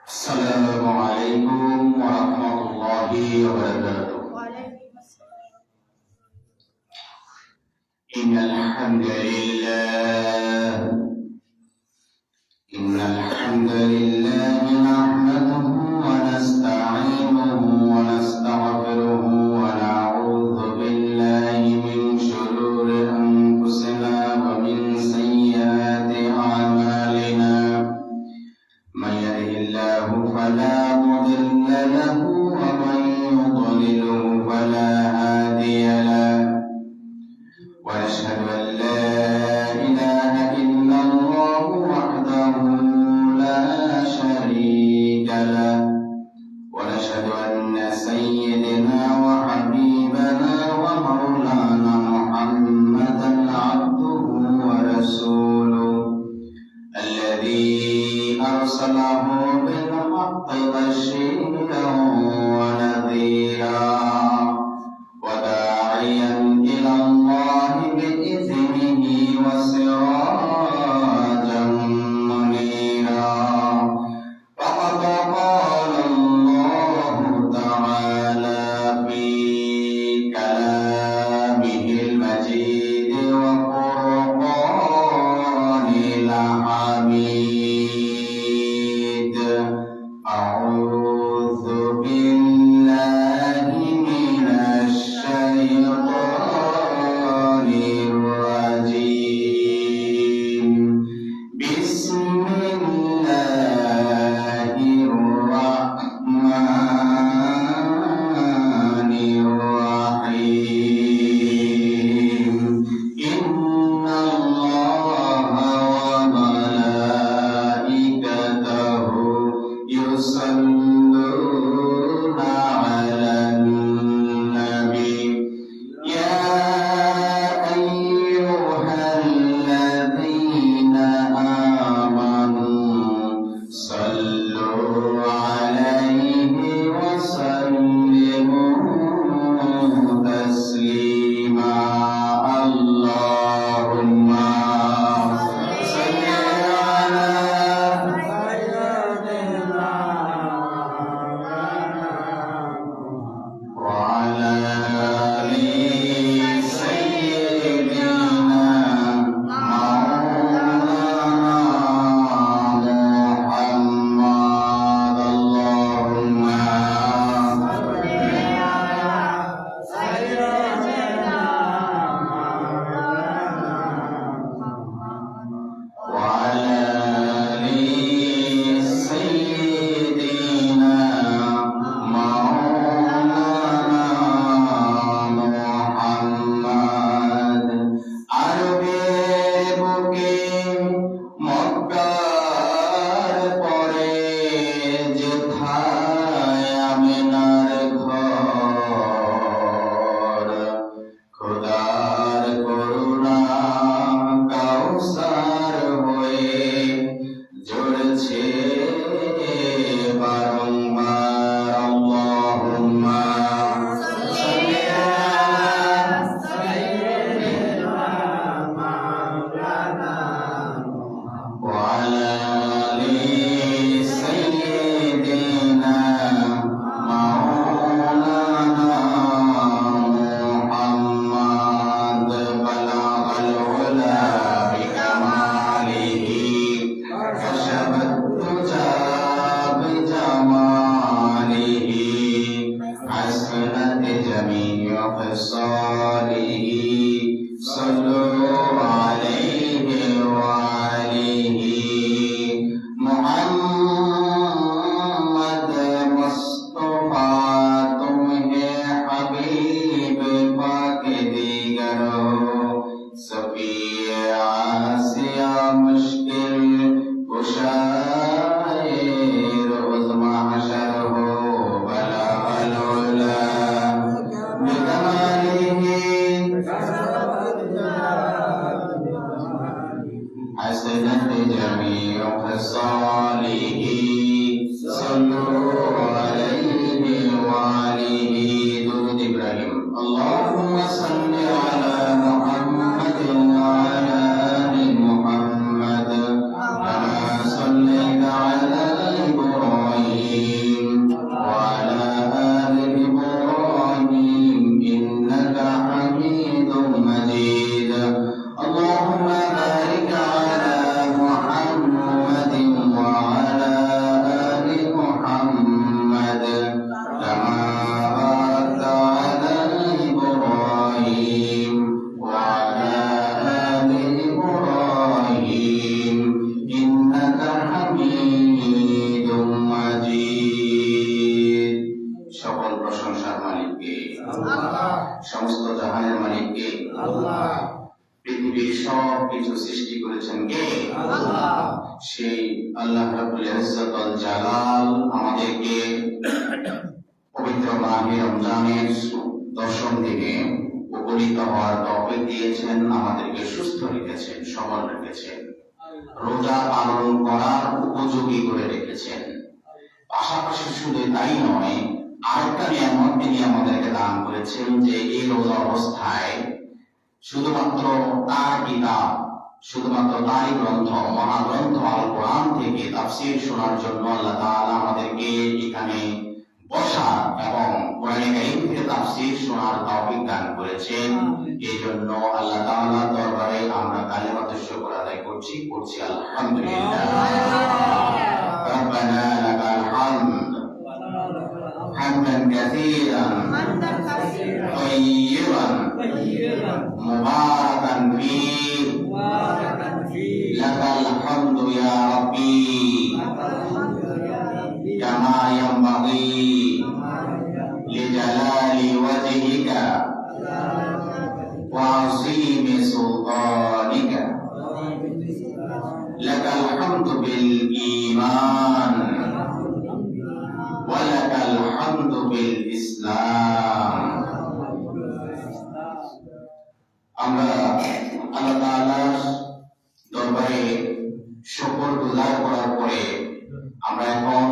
السلام عليكم ورحمة الله وبركاته. إن الحمد لله نحمده ونستعينه ونستغفره ونعوذ بالله من شرور أنفسنا ومن سيئات أعمالنا. من يهده الله فلا مضل له ومن يضلله فلا هادي له. ونشهد أن لا إله إلا الله وحده لا شريك له. ونشهد أن سيدنا وحبيبنا ومولانا محمدا عبده ورسوله الذي أرسله بالحق بشيرا ونذيرا وداعيا إلى الله بإذنه وسراجا منيرا. فقد قال الله تعالى في كلامه المجيد وفرقانه الحميد: أعوذ بالله من الشيطان الرجيم. بسم الله الرحمن الرحيم. إن الله وملائكته يصلون على النبي يا أيها الذين آمنوا صلوا عليه وسلموا تسليما. اللهم صل على وعلى آل سيدنا مولانا محمد. اللهم وعلى آل سيدنا مولانا محمد. আরবের বুকে মক্কার পরে যেথায় আমিনার ঘর, খোদার করুণা কাউসার হয়ে ঝরছে বারংবার। আল্লাহুম্মা সাল্লি وعلى آل سيدنا مولانا محمد. بلغ العلا بكماله كشف الدجى بجماله حسنت جميع خصاله. صلوا عليه وعليه محمد मुस्तफा तुम्हें हबीब पाक दीगर हो. सफिए आसिया मुश्किल कुशाए रोज महशर हो. बलगल उला बिकमालिही حسنت جميع خصاله. صلوا عليه وعليه. درود إبراهيم. اللهم صل على محمد وعلى آل محمد كما صليت على রব্বুল ইজ্জত ওয়াল জালাল আমাদেরকে পবিত্র মাহে রমজানের 10ম দিনে উপনীত হওয়ার তৌফিক দিয়েছেন, আমাদেরকে সুস্থ রেখেছেন, সবল রেখেছেন, রোজা পালন করার উপযোগী করে রেখেছেন। পাশাপাশি শুধু তাই নয়, আরেকটা নিয়ামত তিনি আমাদেরকে দান করেছেন যে এই রোজা অবস্থায় শুধুমাত্র তার কিতাব, শুধুমাত্র তারই গ্রন্থ, মহাগ্রন্থ আল কোরআন থেকে তাফসীর শোনার জন্য আল্লাহ তাআলা আমাদেরকে এখানে বসা এবং কোরআনে কারীম থেকে তাফসীর শোনার তৌফিক দান করেছেন। এই জন্য আল্লাহ তাআলার দরবারে আমরা কালিমাতুশ শুকর আদায় করছি আলহামদুলিল্লাহ। রব্বানা লাকাল হামদ হামদান কাসীরান তাইয়িবান মুবারাকান ফীহি লাকাল হামদু ইয়া রাব্বি কামা ইয়ানবাগি লিজালালি ওয়াজহিকা ওয়া আযীমি সুলতানিকা লাকাল হামদু বিল ঈমান ওয়া লাকাল হামদু বিল ইসলাম। আমরা আল্লাহ তাআলার দরবারে শুকর গুজার করার পরে আমরা এখন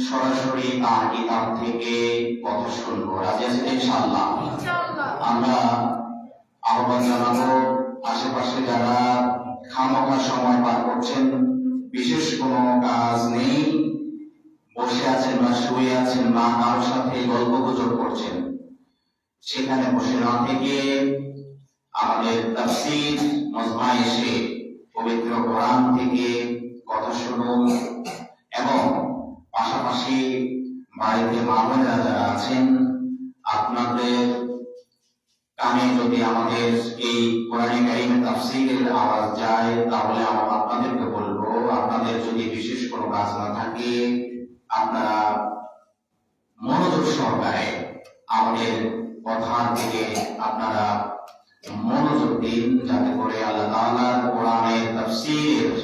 সরাসরি তার কিতাব থেকে কথা শুনবো। রাজি আছেন ইনশাআল্লাহ? আমরা আহ্বান জানাবো আশেপাশে যারা খামোখা সময় পার করছেন, বিশেষ কোনো কাজ নেই, বসে আছেন বা শুয়ে আছেন বা কারোর সাথে গল্প গুজব করছেন, সেখানে বসে না থেকে আমাদের তাফসীর মজমায় এসে পবিত্র কোরআন থেকে কথা শুনুন এবং পাশাপাশি বাড়িতে মা বোনেরা যারা আছেন, আপনাদের কানে যদি আমাদের এই কোরআনে কারীমের তাফসীরের আওয়াজ যায় তাহলে আপনাদেরকে বলবো, আপনাদের যদি বিশেষ কোনো কাজ না থাকে আপনারা মনোযোগ সহকারে আমাদের কথার দিকে আপনারা মনোযোগ দিন, যাতে করে আল্লাহ তাআলার কোরআনের তাফসীরের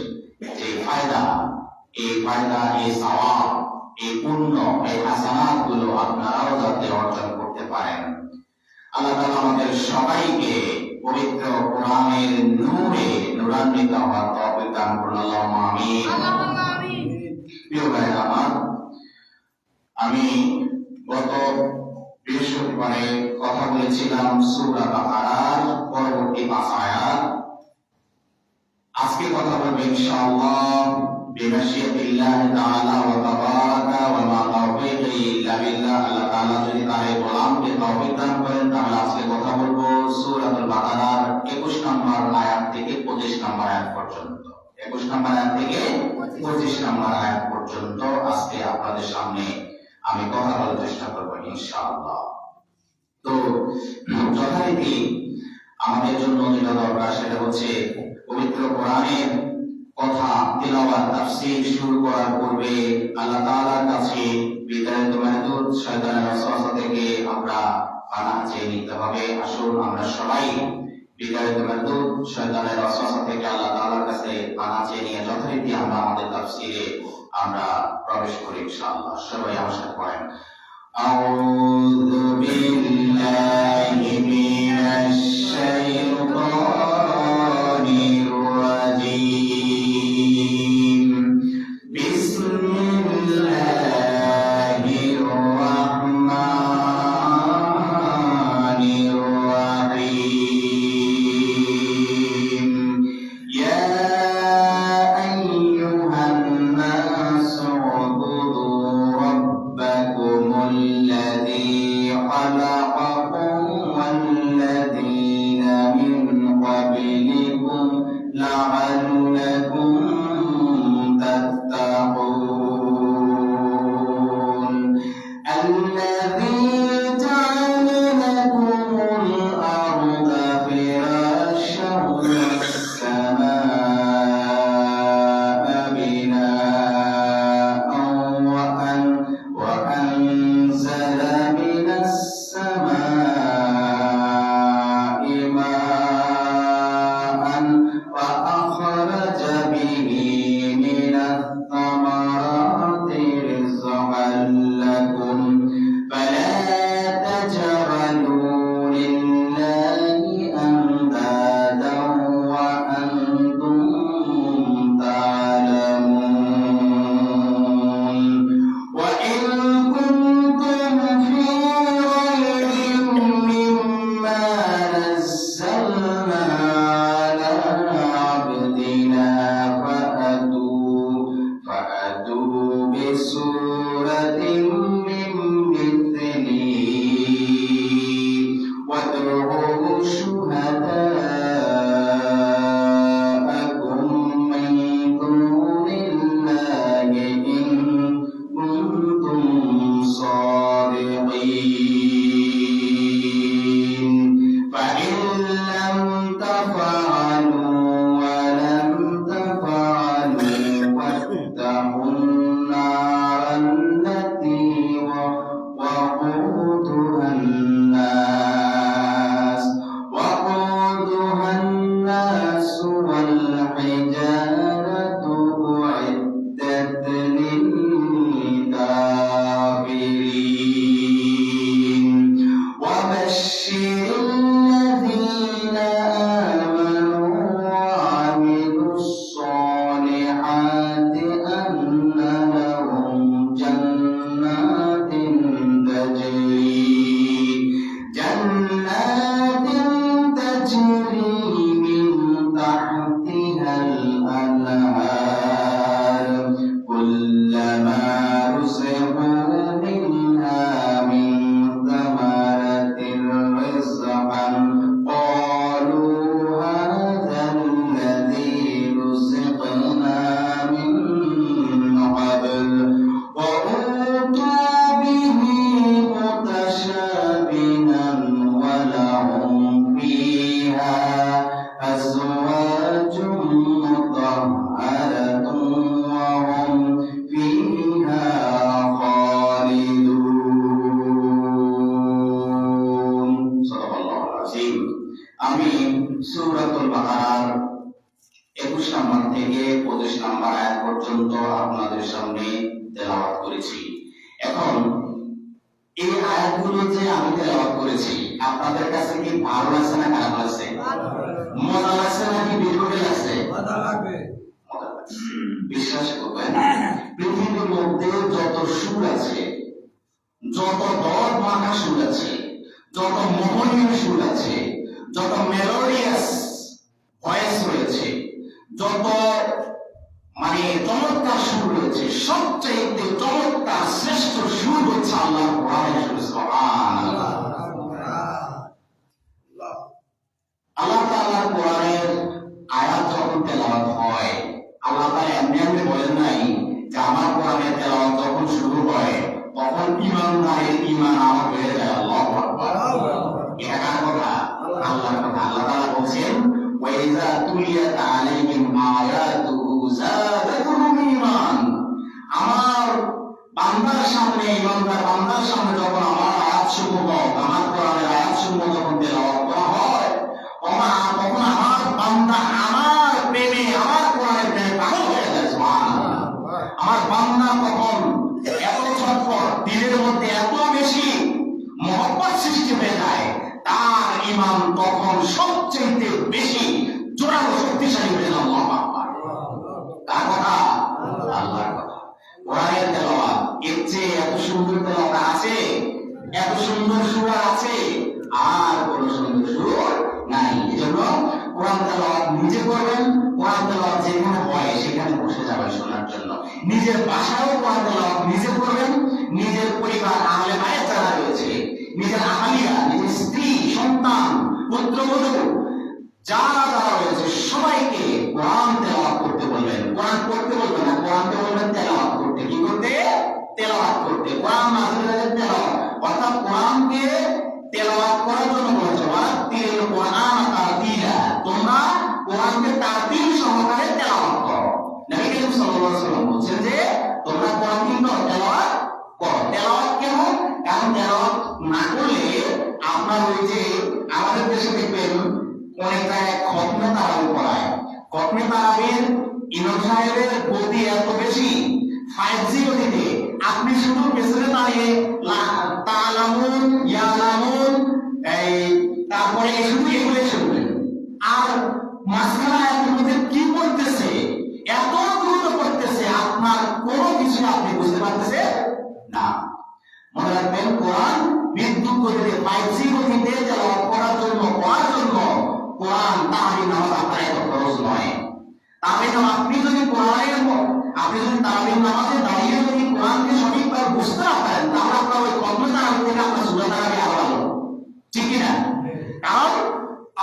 যে ফায়দা, এই ফায়দা, এই সওয়াব, এই পুণ্য, এই হাসানাত গুলো আপনারাও যাতে অর্জন করতে পারেন। আল্লাহ তাআলা আমাদের সবাইকে পবিত্র কোরআনের নূরে নূরান্বিত হওয়ার তৌফিক দান করুন, আল্লাহুম্মা আমিন। প্রিয় ভাইরা আমার, আমি গত বৃহস্পতিবারে কথা বলেছিলাম সূরা বাকারার পরবর্তী 5 আয়াত। আজকে কথা বলবো ইনশাআল্লাহ বিমাশিয়াতিল্লাহ তাআলা ওয়া তাবারাকা ওয়া মা তাওফীকি ইল্লা বিল্লাহ। আল্লাহ তাআলা যদি তার গোলামকে তৌফিক দান করেন তাহলে আজকে কথা বলবো সূরাতুল বাকারার 21 নম্বর আয়াত থেকে 25 নম্বর আয়াত পর্যন্ত। 21 নম্বর আয়াত থেকে 25 নম্বর আয়াত পর্যন্ত আজকে আপনাদের সামনে আমি কথা বলার চেষ্টা করবো ইনশাআল্লাহ। তো যথারীতি আমাদের জন্য যেটা দরকার সেটা হচ্ছে পবিত্র কোরআনের কথা তিলাওয়াত তাফসীর শুরু করার পূর্বে আল্লাহ তাআলার কাছে বিতাড়িত মাহদুদ শয়তানের ওয়াসওয়াসা থেকে আমরা পানাহ চেয়ে নিতে হবে। আসুন আমরা সবাই বিতাড়িত মাহদুদ শয়তানের ওয়াসওয়াসা থেকে আল্লাহ তাআলার কাছে পানাহ চেয়ে নিয়ে যথারীতি আমরা আমাদের তাফসীরে আমরা প্রবেশ করি ইনশাআল্লাহ। সবাই আমার সাথে পড়েন। আউযু বিল্লাহি মিনাশ শাইতানির রাজীম। বিসমিল্লাহির রাহমানির রাহিম। ইয়া لعلكم تتقون আপনাদের সামনে তেলাওয়াত করেছি। এখন এই আয়াতগুলো যে আমি তেলাওয়াত করেছি আপনাদের কাছে কি ভালো লাগছে না খারাপ লাগছে? মজা লাগছে নাকি বিরক্তি লাগছে? মজা লাগবে। বিশ্বাস করবেন, পৃথিবীর মধ্যে যত সুর আছে, যত দর মাখা সুর আছে, যত মোহনীয় সুর আছে, যত মেলোডিয়াস ভয়েস রয়েছে, যত চমৎকার সুর রয়েছে, সবচাইতে চমৎকার শ্রেষ্ঠ সুর হচ্ছে আল্লাহর কোরআনের সুর। সুবহানাল্লাহ। আল্লাহ তাআলার কোরআনের আয়াত যখন তেলাওয়াত হয়, আল্লাহ তাআলা এমনি এমনি বলেন নাই যে আমার কোরআনের তেলাওয়াত যখন শুরু হয় তখন ঈমানদারের ঈমান আমার বেড়ে যায়। আল্লাহু আকবার। এটা কার কথা? আল্লাহর কথা। আল্লাহ তাআলা বলেন ওয়াইযা তুলিয়াত আলাইহিম আয়াতুহু যাদাতুহুম ঈমান। আমার বান্দার সামনে, ঈমানদার বান্দার সামনে যখন আমার আয়াতসমূহ, আমার কোরআনের আয়াতসমূহ যখন তেলাওয়াত করা হয়, তখন আমার বান্দা আমার প্রেমে, আমার কোরআনের প্রেমে পাগল হয়ে যায়। সুবহানাল্লাহ। আমার বান্দা তখন এত ছটফট, দিলের মধ্যে এত বেশি মহব্বত সৃষ্টি হয়ে যায়, তার ঈমান তখন সবচেয়ে বেশি জোরালো শক্তিশালী হয়ে যায়। আল্লাহু আকবার। কার কথা? আল্লাহর কথা। কোরআনের তেলাওয়াত এর চেয়ে এত সুন্দর তেলাওয়াত আছে? এত সুন্দর সূরা আছে? আর কোন সুন্দর সূরা নাই। এজন্য কোরআন তেলাওয়াত নিজে করবেন। কোরআন তেলাওয়াত যেখানে হয় সেখানে বসে যাবেন শোনার জন্য। নিজের বাসায়ও কোরআন তেলাওয়াত নিজে করবেন। নিজের পরিবার, আহলে বায়াত যারা রয়েছে, নিজের আহলিয়া, নিজের স্ত্রী, সন্তান, পুত্রবধূ যারা যারা রয়েছে সবাইকে কোরআন তেলাওয়াত করতে বলবেন। কোরআন পড়তে বলবেন না, কোরআনকে বলবেন তেলাওয়াত করতে। কি করতে? তেলাওয়াত করতে। কোরআন নাযিলের তেলাওয়াত, অর্থাৎ কোরআনকে তেলাওয়াত করার জন্য বলেছে। ওয়ারাতিল কোরআন তারতিলা। তোমরা কোরআনকে তারতিল সহকারে তেলাওয়াত করো। নবী করিম সাল্লাল্লাহু আলাইহি ওয়াসাল্লাম বলেছেন যে তোমরা কোরআন কিন্তু তেলাওয়াত করো। তেলাওয়াত কেন? কারণ তেলাওয়াত না করলে আপনার ওই যে আমাদের দেশে দেখবেন অনেক জায়গায় খতমে তারাবি পড়ায়। খতমে তারাবির ইমাম সাহেবের গতি এত বেশি, 5G গতিতে, আপনি শুধু পেছনে দাঁড়িয়ে তালামুন, ইয়ালামুন, তারপরে শুধু এগুলো শুনবেন। আর মাঝখানে আয়াতের মধ্যে কি বলতেছে, এত দ্রুত করতেছে, আপনার কোনো কিছু আপনি বুঝতে পারতেছেন না। মনে রাখবেন, কোরআন বিদ্যুৎ গতিতে, 5G গতিতে তেলাওয়াত করার জন্য কোরআন তাহরিম নামাজ আপনার এত খরচ নয়। তাহলে আপনি যদি তারাবির নামাজে দাঁড়িয়ে যদি কোরআনকে সঠিকভাবে বুঝতে না পারেন, তাহলে আপনার ওই খতমে তারাবি থেকে আপনার সূরা তারাবি আরো ভালো, ঠিক কি না? কারণ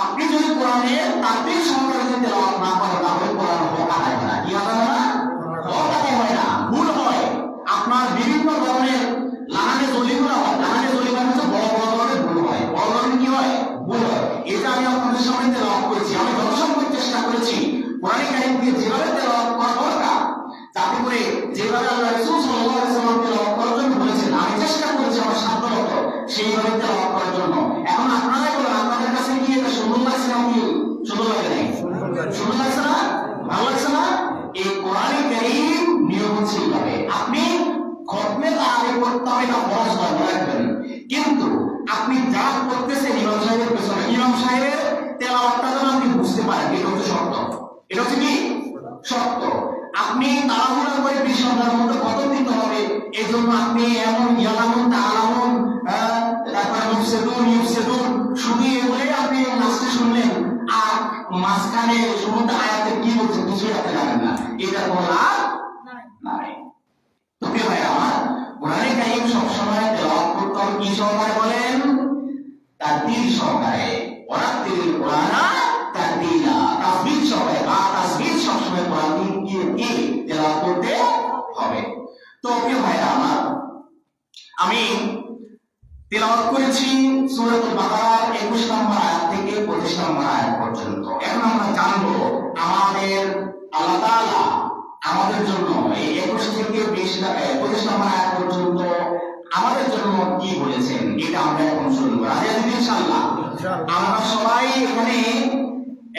আপনি যদি কোরআনের তারতিল সহকারে যদি তেলাওয়াত না করেন, তাহলে কোরআন হক আদায় হয় না। কি আদায় হয় না? হক আদায় হয় না, ভুল হয়। আপনার বিভিন্ন ধরনের লাগানে জলিগুলো হয়। লাগানে জলিগুলো হচ্ছে বড় বড় ধরনের ভুল হয়। বড় ধরনের কি হয়? ভুল হয়। এটা আমি আপনাদের সামনে তেলাওয়াত করেছি। আমি যথাসম্ভব চেষ্টা করেছি কোরআন কারীমকে যেভাবে তেলাওয়াত করা দরকার, যাতে করে যেভাবে আল্লাহ রাসূল সাল্লাল্লাহু আলাইহি ওয়াসাল্লাম তেলাওয়াত করার জন্য বলেছেন, আমি চেষ্টা করেছি আমার সাধ্যমতো সেইভাবে তেলাওয়াত করার জন্য। এখন আপনারাই বলেন, আপনাদের কাছে কি এটা সুন্দর লাগছে না? কি সুন্দর লাগে নাই? সুন্দর লাগছে না? ভালো লাগছে না? এই কোরআন কারীম নিয়ম হচ্ছে এইভাবে। আপনি খতমে তারাবি করতে হবে না, ফরজ নয়, মনে রাখবেন। কিন্তু আপনি যা করতেছেন ইমাম সাহেবের পেছনে, ইমাম সাহেবের তেলাওয়াতটা যেন আপনি বুঝতে পারেন, এটা হচ্ছে শর্ত। এটা হচ্ছে কি? শর্ত। আপনি তাড়াহুড়া করে 20 ঘন্টার মধ্যে খতম দিতে হবে, এই জন্য আপনি এমন ইয়ালামুন, তাআলামুন, তারপরে ইউফসিদুন শুধু এগুলোই আপনি লাস্টে শুনলেন, আর মাঝখানে শুরুতে আয়াতে কি বলছে কিছুই আপনি জানেন না। এটা কোনো লাভ নাই। তো কি ভাই আমার, কোরআন কারীম সবসময় তেলাওয়াত করতে হবে কি সহকারে বলেন? তারতিল সহকারে। ওয়ারাতিল কোরআন তারতিলা, তাসবিহ সহকারে। আর তাসবিহ সবসময় কোরআন কি তেলাওয়াত করতে হবে। তো প্রিয় ভাইরা আমার, আমি তেলাওয়াত করেছি সূরাতুল বাকারার 21 নম্বর আয়াত থেকে 25 নম্বর আয়াত পর্যন্ত। এখন আমরা জানবো আমাদের আল্লাহ তাআলা আমাদের জন্য এই 21 থেকে 25 নম্বর আয়াত পর্যন্ত আমাদের জন্য কি বলেছেন, এটা আমরা এখন শুনবো। রাজি আছেন ইনশাআল্লাহ? আমরা সবাই এখানে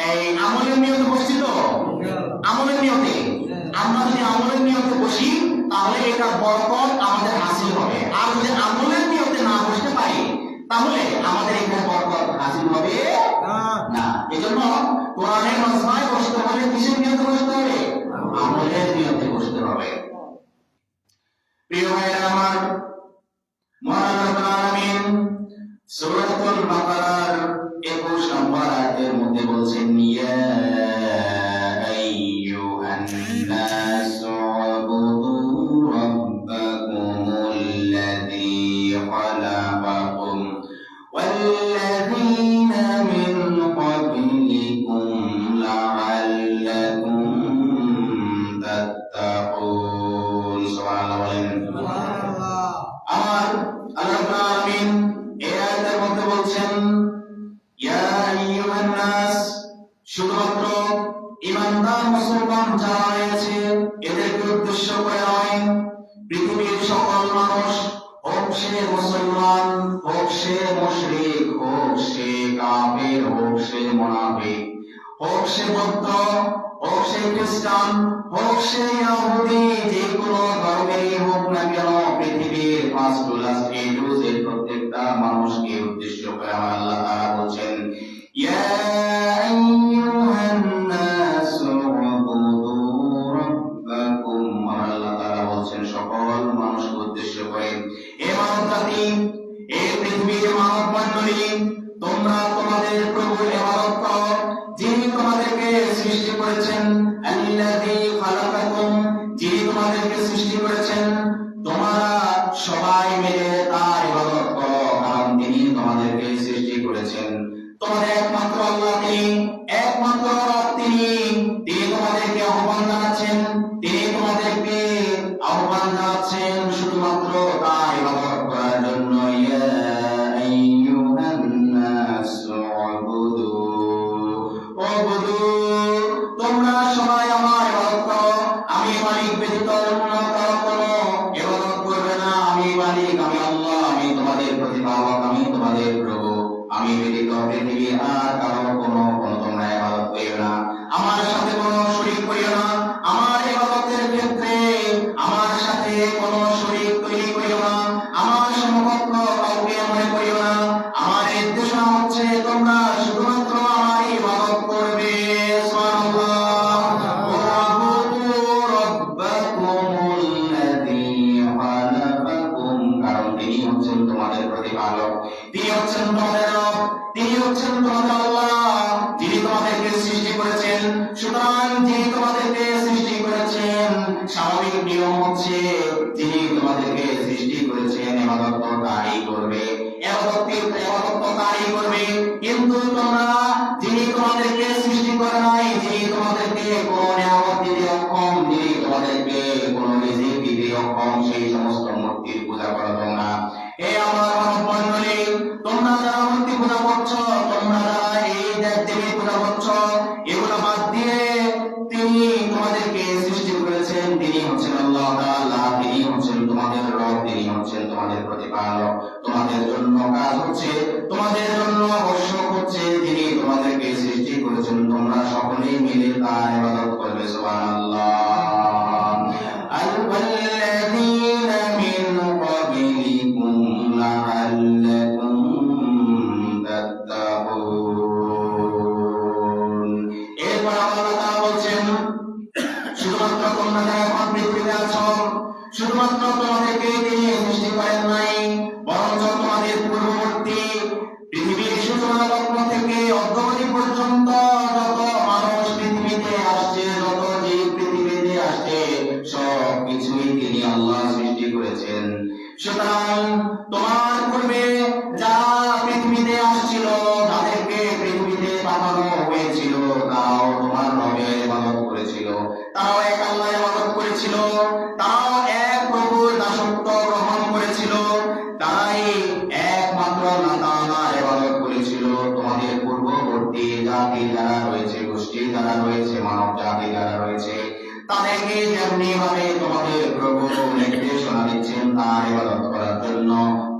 এই আমলের নিয়তে বসছি তো? আমলের নিয়তে আমরা যদি আমলের নিয়তে বসি তাহলে এটা বরকত আমাদের হাসিল হবে, আর যদি আমলের নিয়তে না বসতে পারি তাহলে আমাদের এখানে বরকত হাসিল হবে না। এজন্য কোরআনের মজমায় বসতে হলে কিসের নিয়তে বসতে হবে? আমলের নিয়তে বসতে হবে। প্রিয় ভাইরা আমার, মহান রব্বুল আলামিন সূরাতুল বাকারার 21 নম্বর আয়াতের মধ্যে বলছেন, ইয়া আইয়ুহান নাসু উবুদু রাব্বাকুমুল্লাযী খালাকাকুম ওয়াল্লাযীনা মিন ক্বাবলিকুম লাআল্লাকুম তাত্তাকুন। সুবহানাল্লাহ। আমার আল্লাহ রাব্বুল আলামিন এই আয়াতের মধ্যে বলছেন, ইয়া আইয়ুহান নাস, শুধুমাত্র ঈমানদার মুসলমান যারা রয়েছে এদেরকে উদ্দেশ্য করে নয়, পৃথিবীর সকল মানুষ, হোক সে মুসলমান, হোক সে মুশরিক, হোক সে কাফের, হোক সে মুনাফিক, হোক সে বৌদ্ধ, হোক সে খ্রিস্টান, হোক সে ইহুদি, যে কোনো ধর্মেরই হোক না কেন, পৃথিবীর first to last A to Z প্রত্যেকটা মানুষকে উদ্দেশ্য করে আমার আল্লাহ তাআলা বলছেন, ইয়া আইয়ুহান নাসু উবুদু রাব্বাকুম। আমার আল্লাহ তাআলা বলছেন সকল মানুষকে উদ্দেশ্য করে, হে মানব জাতি, এই পৃথিবীর মানব মণ্ডলী, তোমরা তোমাদের প্রভুর ইবাদত করো, যিনি তোমাদেরকে সৃষ্টি করেছেন, আল্লাযী খালাকাকুম, যিনি তোমাদেরকে সৃষ্টি করেছেন। তোমরা সবাই মিলে তার ইবাদত করো, কারণ তিনি তোমাদেরকে সৃষ্টি করেছেন। তোমাদের একমাত্র আল্লাহ তিনি, একমাত্র রব তিনি, তিনি তোমাদেরকে আহ্বান জানাচ্ছেন, তিনি তোমাদেরকে আহ্বান জানাচ্ছেন শুধুমাত্র তার ইবাদত করার জন্য। ইয়া আইয়ুহান নাসু উবুদু, তোমরা সবাই আমার ইবাদত করো, আমি মালিক ব্যতীত অন্য কারো কোনো ইবাদত করবে না। আমি মালিক, আমি আল্লাহ, আমি তোমাদের প্রতিপালক, আমি তোমাদের প্রভু, আমি ব্যতীত পৃথিবীর আর কারো কোনো তোমরা ইবাদত করিও না, আমার সাথে কোনো শরীক করিও না। আমার ইবাদতের ক্ষেত্রে আমার সাথে কোনো শরীক তৈরি করিও না, আমার সমকক্ষ কাউকে মনে করিও না। আমার নির্দেশনা হচ্ছে তোমরা শুধুমাত্র আমার ইবাদত করবে। কারণ তিনি হচ্ছেন তোমাদের প্রতিপালক, তিনি হচ্ছেন তোমাদের রব, তিনি হচ্ছেন তোমাদের আল্লাহ, যিনি তোমাদেরকে সৃষ্টি করেছেন। সুতরাং যিনি তোমাদেরকে সৃষ্টি করেছেন, স্বাভাবিক নিয়ম হচ্ছে যিনি তোমাদেরকে সৃষ্টি করেছেন ইবাদত তো তারই করবে, ইবাদত তো তারই করবে। কিন্তু তোমরা যিনি তোমাদেরকে সৃষ্টি করে নাই, যিনি তোমাদেরকে কোনো নিয়ামত দিতে অক্ষম, যিনি তোমাদেরকে কোনো রিজিক দিতে অক্ষম, সেই সমস্ত মূর্তির পূজা করো তোমরা। হে আমার মানব মণ্ডলী, তোমরা যারা মূর্তি পূজা করছো, তোমরা যারা এই দেব-দেবীর পূজা করছো, এগুলো বাদ দিয়ে তিনি তোমাদেরকে সৃষ্টি করেছেন, তিনি হচ্ছেন আল্লাহ তাআলা, তিনি হচ্ছেন তোমাদের রব, তিনি হচ্ছেন তোমাদের প্রতিপালক। তোমাদের জন্য কাজ হচ্ছে, তোমাদের জন্য আবশ্যক হচ্ছে, যিনি তোমাদেরকে সৃষ্টি করেছেন তোমরা সকলেই মিলে তার ইবাদত করবে। সুবহানাল্লাহ। আল্লাযীনা মিন ক্বাবলিকুম লাআল্লাকুম তাত্তাকুন। এরপর আল্লাহ তাআলা বলছেন, শুধুমাত্র তোমরা যারা এখন পৃথিবীতে আছো, শুধুমাত্র তোমাদেরকে তিনি সৃষ্টি করেন নাই, বরঞ্চ তোমাদের পূর্ববর্তী পৃথিবীর সূচনা লগ্ন থেকে অদ্যাবধি পর্যন্ত যত মানুষ পৃথিবীতে আসছে, যত জীব পৃথিবীতে আসছে, সব কিছুই তিনি আল্লাহ সৃষ্টি করেছেন। সুতরাং তোমার পূর্বে যারা পৃথিবীতে আসছিল, যাদেরকে পৃথিবীতে পাঠানো হয়েছিল, তারাও তোমার রবের ইবাদত করেছিল, তারাও এক আল্লাহর ইবাদত করেছিল, তারাও এক প্রভুর দাসত্ব গ্রহণ করেছিল, তারাই একমাত্র আল্লাহ তাআলার ইবাদত করেছিল। তোমাদের পূর্ববর্তী জাতি যারা রয়েছে, গোষ্ঠী যারা রয়েছে, মানব জাতি যারা রয়েছে, তাদেরকে যেমনি ভাবে তোমাদের প্রভু নির্দেশনা দিচ্ছেন তার ইবাদত করার জন্য,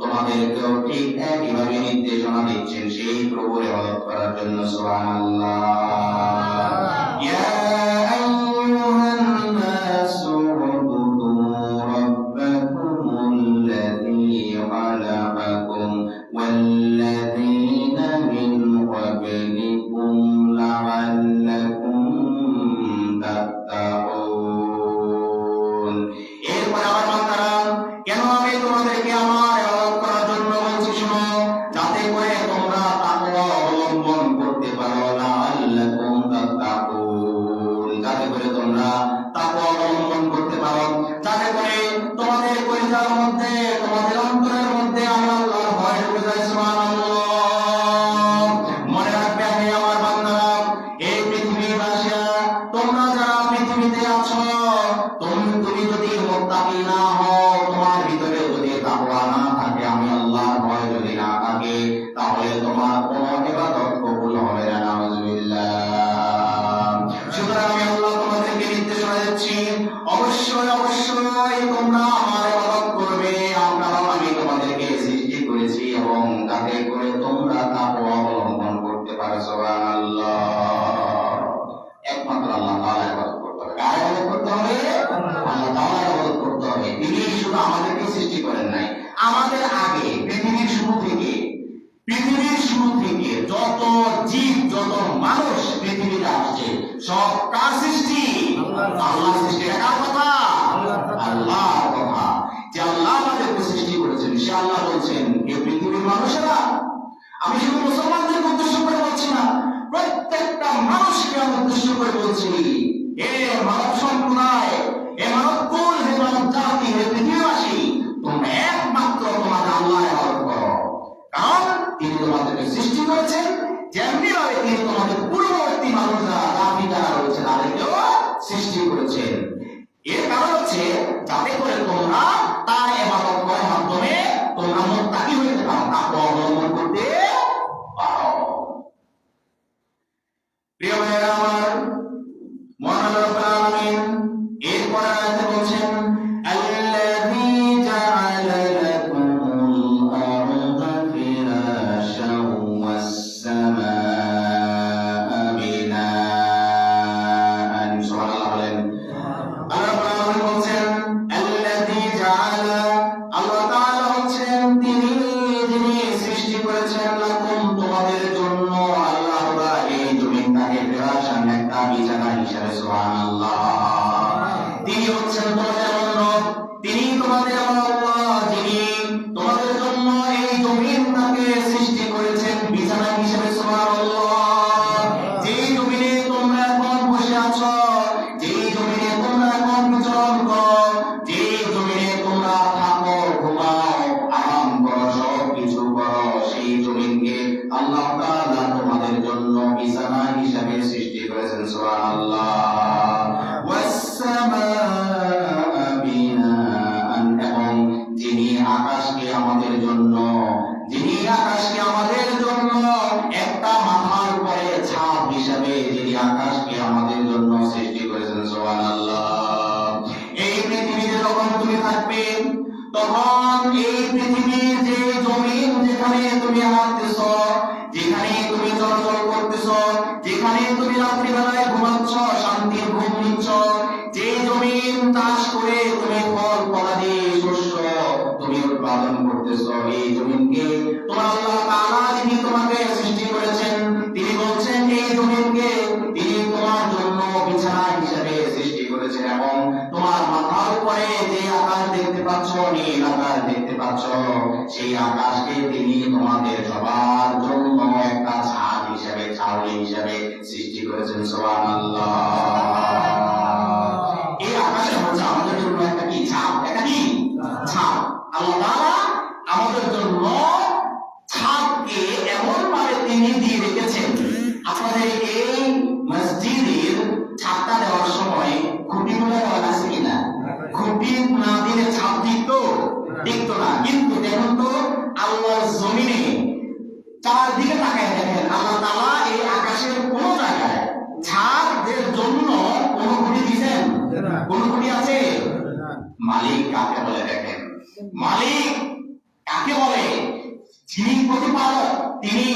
তোমাদেরকেও ঠিক একইভাবে নির্দেশনা দিচ্ছেন সেই প্রভুর ইবাদত করার জন্য। সুবহানাল্লাহ। ইয়া আইয়ুহান মধ্যে, তোমাদের অন্তরের মধ্যে আমি আল্লাহর ভয় ঢুকে যায়। সুবহানাল্লাহ। মনে রাখবে হে আমার বান্দারা, এই পৃথিবীর বাসীরা, তোমরা যারা পৃথিবীতে আছো, তুমি যদি মুত্তাকি না হও, তোমার ভিতরে যদি তাকওয়া না থাকে, আমি আল্লাহর ভয় যদি না থাকে, তাহলে তোমার কোনো ইবাদত কবুল হবে না। নাউযুবিল্লাহ। সুতরাং আমি আল্লাহ তোমাদেরকে নির্দেশনা দিচ্ছি, অবশ্যই অবশ্যই তোমরা আমার ইবাদত করবে। আমি তোমাদেরকে সৃষ্টি করেছি এবং যাতে করে তোমরা তাকওয়া অবলম্বন করতে পারো। সুবহানাল্লাহ। একমাত্র আল্লাহ তাআলার ইবাদত করতে হবে। কার ইবাদত করতে হবে? আল্লাহ তাআলার ইবাদত করতে হবে। তিনি শুধু আমাদেরকে সৃষ্টি করেন নাই, আমাদের আগে পৃথিবীর শুরু থেকে যত জীব, যত মানুষ পৃথিবীতে আসছে, সব কার সৃষ্টি? আল্লাহর সৃষ্টি। কার কথা? আল্লাহর কথা। যে আল্লাহ আমাদেরকে সৃষ্টি করেছেন, সে আল্লাহ বলছেন, এই পৃথিবীর মানুষেরা, আমি শুধু মুসলমানদের উদ্দেশ্য করে বলছি না, প্রত্যেকটা মানুষকে আমি উদ্দেশ্য করে বলছি, হে মানব সম্প্রদায়, হে মানব কুল, হে মানব জাতি, হে পৃথিবীবাসী, তোমরা একমাত্র তোমাদের আল্লাহর ইবাদত করো। কারণ তিনি তোমাদেরকে সৃষ্টি করেছেন, যেমনি ভাবে তিনি তোমাদের পূর্ববর্তী মানুষরা, জাতি যারা রয়েছে, তাদেরকেও সৃষ্টি করেছেন। এর কারণ হচ্ছে যাতে করে তোমরা তার ইবাদত করার মাধ্যমে তোমরা মুত্তাকি হতে পারো, তাকওয়া অবলম্বন করতে পারো। প্রিয় ভাইরা আমার, মহান রব্বুল আলামিন এরপর আয়াতে বলছেন, আল্লাযী জাআলা লাকুমুল আরদা ফিরাশাও ওয়াস সামাআ বিনাআন। সুবহানাল্লাহ বলেন। আল্লাহ রাব্বুল আলামিন বলছেন, আল্লাযী জাআলা, আল্লাহ তাআলা হচ্ছেন তিনি যিনি সৃষ্টি করেছেন, লাকুম তোমাদের জন্য, আল্লাহ তাআলা এই জমিনটাকে ফিরাশান একটা বিছানা হিসেবে। সুবহানাল্লাহ। তিনি হচ্ছেন তোমাদের রব, তিনি তোমাদের আল্লাহ, যিনি তোমাদের জন্য এই জমিনটাকে সৃষ্টি করেছেন বিছানা হিসেবে। সুবহানাল্লাহ। যেই জমিনে তোমরা এখন বসে আছো, যেই জমিনে তোমরা এখন বিচরণ করো, যেই জমিনে তোমরা থাকো, ঘুমাও, আরাম করো, সব কিছু করো, সেই জমিনকে আল্লাহ তাআলা তোমাদের জন্য বিছানা হিসেবে সৃষ্টি করেছেন। সুবহানাল্লাহ। ওয়াস সামাআ বিনাআন, এবং যিনি আকাশকে আমাদের জন্য একটা মাথার উপরে ছাদ হিসাবে, যিনি আকাশকে আমাদের জন্য সৃষ্টি করেছেন। সুবহানাল্লাহ। এই পৃথিবীতে যখন তুমি থাকবে, তখন এই পৃথিবীর যে জমিন, যেখানে তুমি হাঁটতেছ, যেখানে তুমি চলাচল করতেছ, যেখানে তুমি রাত্রিবেলায় ঘুমাচ্ছ, শান্তির ঘুম নিচ্ছ, যে জমিন চাষ করে তুমি ফল ফলাদি শস্য তুমি উৎপাদন করতেছ, এই জমিনকে তোমার আল্লাহ তাআলা যিনি তোমাকে সৃষ্টি করেছেন, তিনি বলছেন এই জমিনকে তিনি তোমার জন্য বিছানা হিসেবে সৃষ্টি করেছেন। এবং তোমার মাথার উপরে যে আকাশ দেখতে পাচ্ছ, নীল আকাশ দেখতে পাচ্ছ, সেই আকাশকে তিনি তোমাদের সবার জন্য একটা ছাদ হিসেবে, ছাউনি হিসেবে সৃষ্টি করেছেন। সুবহানাল্লাহ। এই আকাশে হচ্ছে আমাদের জন্য একটা কি ছাদ, একটা কি ছাদ। আল্লাহ তাআলা আমাদের জন্য ছাদকে এমন ভাবে তিনি দিয়ে রেখেছেন। আপনাদের এই মসজিদের ছাদটা দেওয়ার সময় খুঁটিগুলো দেওয়া আছে কিনা? খুঁটি না দিলে ছাদ টিকতো না। কিন্তু দেখুন তো, আল্লাহর জমিনে চারদিকে তাকায় দেখেন, আল্লাহ তাআলা এই আকাশের কোন জায়গায় ছাদের জন্য কোন খুঁটি দিয়েছেন? কোন খুঁটি আছে? মালিক কাকে বলে দেখেন, মালিক কাকে বলে? যিনি প্রতিপালক, তিনি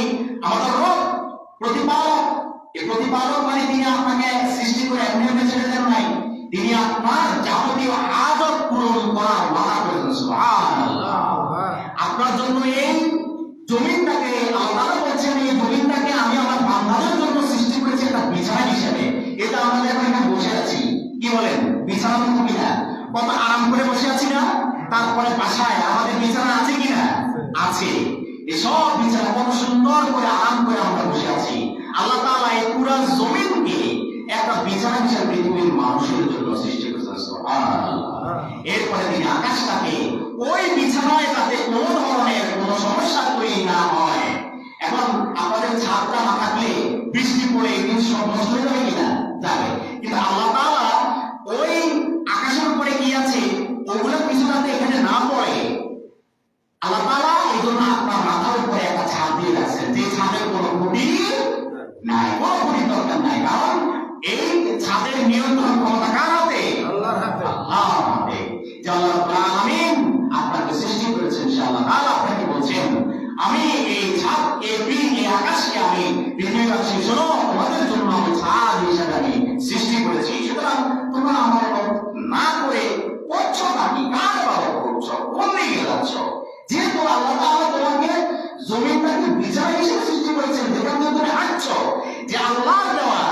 আমাদের রব, প্রতিপালক। এই প্রতিপালক মানে তিনি আপনাকে সৃষ্টি করে এমনি এমনি ছেড়ে দেন নাই, তিনি আপনার যাবতীয় হাজত পূরণ করার ওয়াদা করেছেন। সুবহানাল্লাহ। আপনার জন্য এই জমিনটাকে আল্লাহ বলছেন, এই জমিনটাকে আমি আমার বান্দাদের জন্য সৃষ্টি করেছি একটা বিছানা হিসেবে। এটা আমাদের এখন এখানে বসে আছি, কি বলেন? বিছানা তো কিনা, কত আরাম করে বসে আছি না? তারপরে বাসায় আমাদের বিছানা আছে কিনা? আছে। এসব বিছানা কত সুন্দর করে আরাম করে আমরা বসে আছি। আল্লাহ তাআলা এই পুরো জমিনকে একটা বিছানা হিসেবে পৃথিবীর মানুষের জন্য সৃষ্টি করেছেন। সুবহানাল্লাহ। এরপরে তিনি আকাশটাকে ওই বিছানায় যাতে কোনো ধরনের কোনো সমস্যা তৈরি না হয়। এখন আমাদের ছাদটা না থাকলে বৃষ্টি পড়ে এই সব নষ্ট হয়ে যাবে কিনা? যাবে। কিন্তু আল্লাহ তাআলা ওই আকাশের উপরে কি আছে ওগুলো কিছু যাতে এখানে না পড়ে, আল্লাহ তাআলা এই জন্য আপনার মাথার উপরে একটা ছাদ দিয়ে রাখছেন, যে ছাদের কোনো ক্ষতি নাই, কোনো ক্ষতির দরকার নাই। কারণ এই ছাদের নিয়ন্ত্রণ ক্ষমতা কার হাতে? আল্লাহর হাতে। আল্লাহর হাতে। যে আল্লাহ রাব্বুল আলামিন আপনাকে সৃষ্টি করেছেন, সে আল্লাহ তাআলা আপনাকে বলছেন, আমি এই ছাদ, এই আকাশকে আমি পৃথিবীবাসী শোনো, তোমাদের জন্য আমি ছাদ হিসেবে আমি সৃষ্টি করেছি। সুতরাং তোমরা আমার ইবাদত না করে করছো নাকি? কার ইবাদত করছো? কোন দিকে যাচ্ছ? যেহেতু আল্লাহ তাআলা তোমাকে জমিনটাকে বিছানা হিসেবে সৃষ্টি করেছেন, যেখান থেকে তুমি হাঁটছো, যে আল্লাহর দেওয়া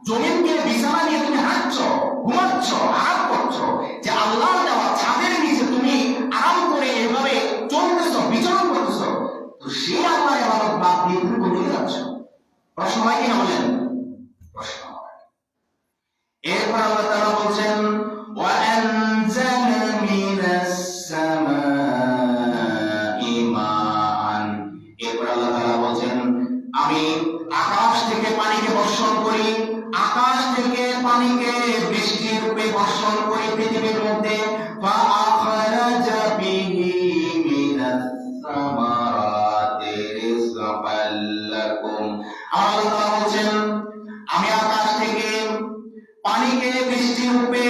জমিনকে বিছানা নিয়ে তুমি হাঁটছো, ঘুমাচ্ছ, আরাম করছো, যে আল্লাহর দেওয়া ছাদের নিচে তুমি আরাম করে এভাবে চলতেছো, বিচরণ করতেছো, তো সেই আল্লাহর ইবাদত বাদ দিয়ে তুমি কোথায় যাচ্ছ? প্রশ্ন হয় কিনা বলেন? প্রশ্ন হয়। এরপর আল্লাহ তাআলা বলছেন, ওয়া আনজালা মিনাস সামাই মাআন। এরপর আল্লাহ তাআলা বলছেন, আমি আকাশ থেকে পানিকে বর্ষণ করি, আকাশ থেকে পানিকে বৃষ্টির রূপে বর্ষণ করি পৃথিবীর মধ্যে। ফাআখরাজা বিহি মিনাস সামারাতি রিজকাল লাকুম। আল্লাহ তাআলা বলছেন, আমি আকাশ থেকে পানিকে বৃষ্টির রূপে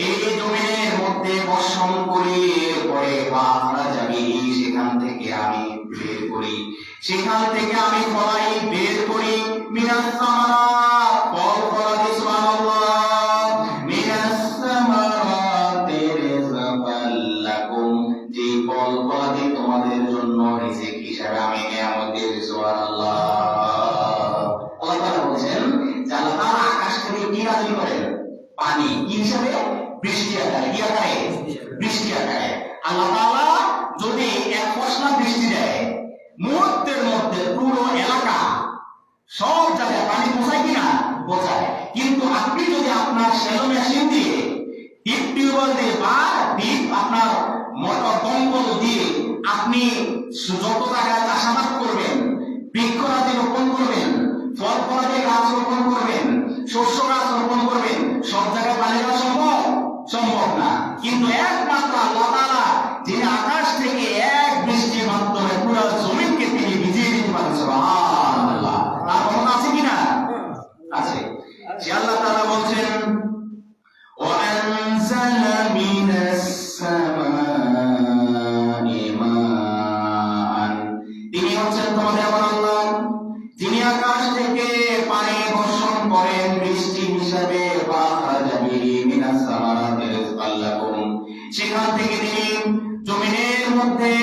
এই জমিনের মধ্যে বর্ষণ করি, এরপরে ফাআখরাজা বিহি, সেখান থেকে আমি বের করি, সেখান থেকে আমি ফলাই বের করি, মিনাস সামারাত, ফল ফলাদি, সুবহানাল্লাহ, মিনাস সামারাতি রিজকাল লাকুম, যে ফল ফলাদি তোমাদের জন্য রিজিক হিসেবে আমি নিয়ামত দিয়েছি, সুবহানাল্লাহ। আল্লাহ তাআলা বলছেন যে আল্লাহ তাআলা আকাশ থেকে কি নাযিল করেন? পানি। কি হিসেবে? বৃষ্টি আকারে। কি আকারে? বৃষ্টি আকারে। আল্লাহ তাআলা যদি এক পশলা বৃষ্টি দেয়, মুহূর্তের মধ্যে পুরো এলাকা সব জায়গায় পানি পৌঁছায় কিনা? পৌঁছায়। কিন্তু আপনি যদি আপনার শ্যালো মেশিন দিয়ে, ডিপ টিউবওয়েল দিয়ে বা ডিপ আপনার মোটর দমকল দিয়ে আপনি যত জায়গায় চাষাবাদ করবেন, বৃক্ষরাজি রোপণ করবেন, ফল ফলাদি গাছ রোপণ করবেন, শস্য গাছ রোপণ করবেন, সব জায়গায় পানি দেওয়া সম্ভব? সম্ভব না। কিন্তু একমাত্র আল্লাহ তাআলা যিনি আকাশ থেকে এক বৃষ্টির মাধ্যমে পুরো জমিনকে তিনি ভিজিয়ে দিতে পারেন, সুবহানাল্লাহ। তার ক্ষমতা আছে কিনা? আছে। যে আল্লাহ তাআলা বলছেন, ওয়া আনজালা মিনাস সামাই মাআন, তিনি হচ্ছেন তোমাদের আমার আল্লাহ, যিনি আকাশ থেকে পানি বর্ষণ করেন বৃষ্টি হিসাবে, ফাআখরাজা বিহি মিনাস সামারাতি রিজকাল লাকুম, সেখান থেকে তিনি জমিনের মধ্যে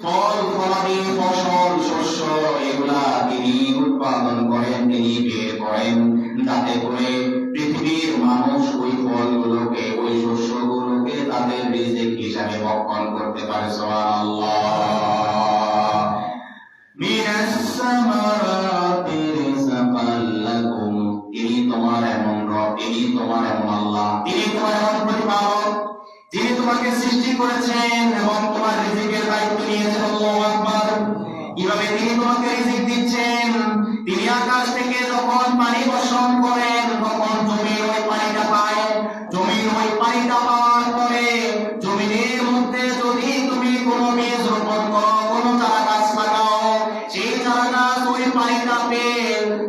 ফল ফলাদি, ফসল, শস্য, এগুলা তিনি উৎপাদন করেন, তিনি বের করেন, যাতে করে পৃথিবীর মানুষ ওই ফলগুলোকে, ওই শস্যগুলোকে তাদের রিজিক হিসাবে ভক্ষণ করতে পারে, সুবহানাল্লাহ। মিনাস সামারাতি রিজকাল লাকুম, তিনি তোমার এমন রব, তিনি তোমার এমন আল্লাহ, তিনি তোমার এমন প্রতিপালক, যিনি তোমাকে সৃষ্টি করেছেন এবং তোমার রিজিকের দায়িত্ব নিয়েছেন। আল্লাহু আকবার। কিভাবে তিনি তোমাকে রিজিক দিচ্ছেন? তিনি আকাশ থেকে যখন পানি বর্ষণ করেন, তখন জমির ওই পানিটা পায়, জমির ওই পানিটা পাওয়ার পরে জমিনের মধ্যে যদি তুমি কোনো বীজ রোপণ করো, কোনো চারা গাছ লাগাও, সেই চারা গাছ ওই পানিটা পেয়ে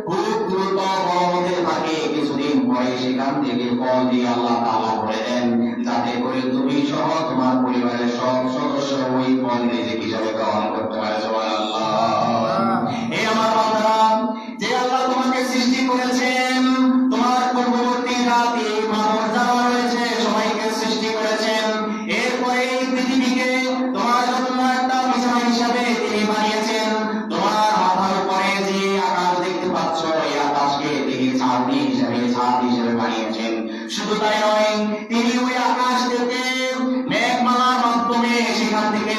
খুব দ্রুত বড় হতে থাকে। কিছুদিন পরে সেখান থেকে ফল দিয়ে আল্লাহ তাআলা করে দেন, যাতে করে তুমি সহ তোমার পরিবারের সব সদস্য ওই ফল রিজিক হিসেবে গ্রহণ করতে পারে, সুবহানাল্লাহ। এই আমার বান্দারা, যে আল্লাহ তোমাকে সৃষ্টি করেছেন, তোমার পূর্ববর্তী জাতি মানব যারা রয়েছে সবাইকে সৃষ্টি করেছেন, এরপরে এই পৃথিবীকে তোমার জন্য একটা বিছানা হিসাবে তিনি বানিয়েছেন। তোমার মাথার উপরে যে আকাশ দেখতে পাচ্ছ, এই আকাশকে তিনি ছাদ হিসেবে বানিয়েছেন। শুধু তাই নয়, তিনি ওই আকাশ থেকে মেঘমালার মাধ্যমে সেখান থেকে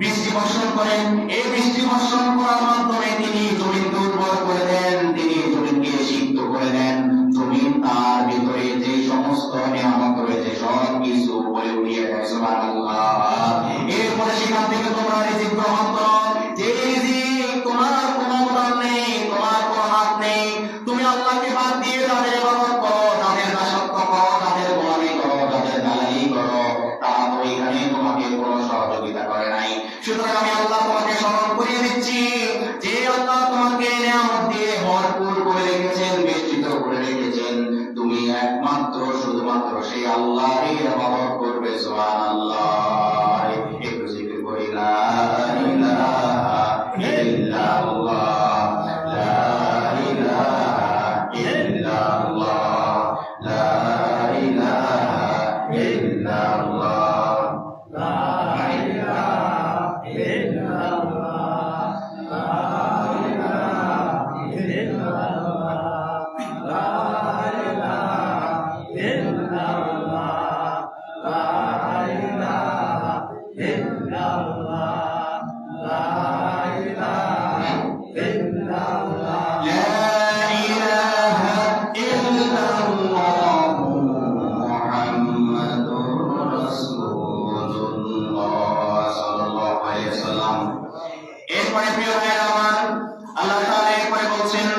বৃষ্টি বর্ষণ করেন। এই বৃষ্টি বর্ষণ করার মাধ্যমে তিনি জমিনকে উর্বর করে দেন, তিনি জমিনকে সিক্ত করে দেন। জমিন তার ভিতরে যে সমস্ত নিয়ামত রয়েছে সব কিছু উপরে উঠিয়ে দেয়, সুবহানাল্লাহ। সুবহানাল্লাহ। এরপরে সেখান থেকে তোমরা রিজিক গ্রহণ করো, যে রিজিক তোমার কোনো উদার নেই, তোমার কোনো হাত নেই। তুমি আল্লাহকে বাদ দিয়ে যাদের ইবাদত করো, যাদের দাসত্ব করো, যাদের গোলামি করো, যাদের দালালি করো, তারা তো এখানে তোমাকে কোনো সহযোগিতা করে নাই। সুতরাং আমি আল্লাহ তোমাকে স্মরণ করিয়ে দিচ্ছি, যে আল্লাহ তোমাকে নিয়ামত দিয়ে ভরপুর করে রেখেছেন, বেষ্টিত করে রেখেছেন, তুমি একমাত্র শুধুমাত্র সেই আল্লাহরই ইবাদত করবে। সুবহানাল্লাহ। একটু জিকির করি, লা ইলাহা ইল্লাল্লাহ, লা ইলাহা ইল্লাল্লাহ, লা ইলাহা ইল্লাল্লাহ, লা ইলাহা ইল্লাল্লাহ, লা ইলাহা ইল্লাল্লাহ, লা ইলাহা ইল্লাল্লাহ, লা ইলাহা ইল্লাল্লাহ, লা ইলাহা ইল্লাল্লাহ, লা ইলাহা ইল্লাল্লাহ, মুহাম্মাদুর রাসূলুল্লাহ সাল্লাল্লাহু আলাইহি ওয়াসাল্লাম। এরপরে প্রিয় ভাইরা আমার, আল্লাহ তাআলা এরপরে বলছেন,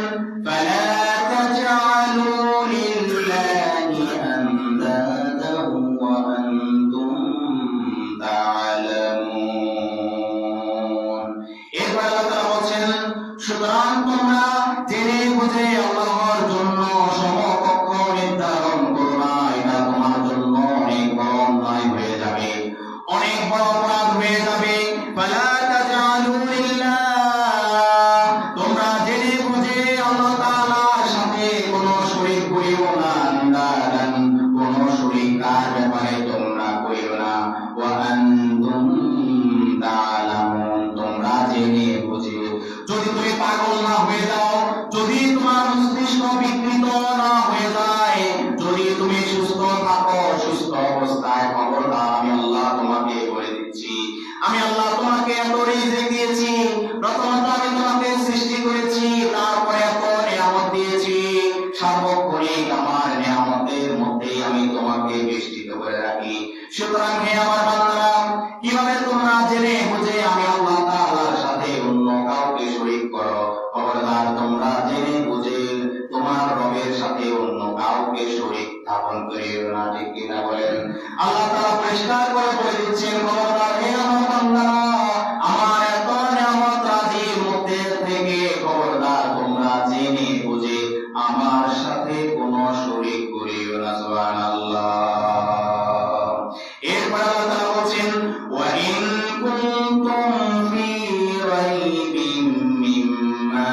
ফালা তাজআলু লিল্লাহি আনদাদান ওয়া আনতুম তা'লামুন। এরপরে আল্লাহ তাআলা বলছেন, সুতরাং তোমরা জেনে বুঝে আল্লাহর জন্য সমকক্ষ নির্ধারণ করো না, এটা তোমার জন্য অনেক বড় অন্যায় হয়ে যাবে, অনেক বড় অপরাধ হয়ে যাবে। ফালা তাজআলু লিল্লাহ, তোমরা জেনে বুঝে আল্লাহ তাআলার সাথে কোনো শরীক করিও না, আনদাদান, কোনো শরীক তার ব্যাপারে তোমরা করিও না, ওয়া আনতুম তা'লামুন, তোমরা জেনে বুঝে। যদি তুমি পাগল না হয়ে যাও, যদি তোমার মস্তিষ্ক বিকৃত না হয়ে যায়, যদি তুমি সুস্থ থাকো, সুস্থ অবস্থায়, খবরদার আমি আল্লাহ তোমাকে বলে দিচ্ছি, আমি আল্লাহ তোমাকে এত রিজিক দিয়েছি, প্রথমত আমি তোমাকে সৃষ্টি করেছি, তারপরে এত নিয়ামত দিয়েছি, সার্বক্ষণিক আমার নিয়ামতের মধ্যে আমি তোমাকে বেষ্টিত করে রাখি। সুতরাং হে আমার বান্দারা, কিভাবে তোমরা জেনে বুঝে আমি আল্লাহ তাআলার সাথে অন্য কাউকে শরীক করো, খবরদার তোমরা জেনে বুঝে তোমার রবের সাথে অন্য কাউকে শরীক স্থাপন করিও না। ঠিক কিনা বলেন? আল্লাহ তাআলা পরিষ্কার করে বলে দিচ্ছেন, খবরদার হে আমার বান্দারা, আমার এত নিয়ামত রাজির মধ্যে থেকে খবরদার তোমরা জেনে বুঝে আমার সাথে কোনো শরীক করিও না। সুবহানাল্লাহ। এরপর আল্লাহ তাআলা বলছেন, ওয়া ইন কুনতুম ফি রাইবিন মিম্মা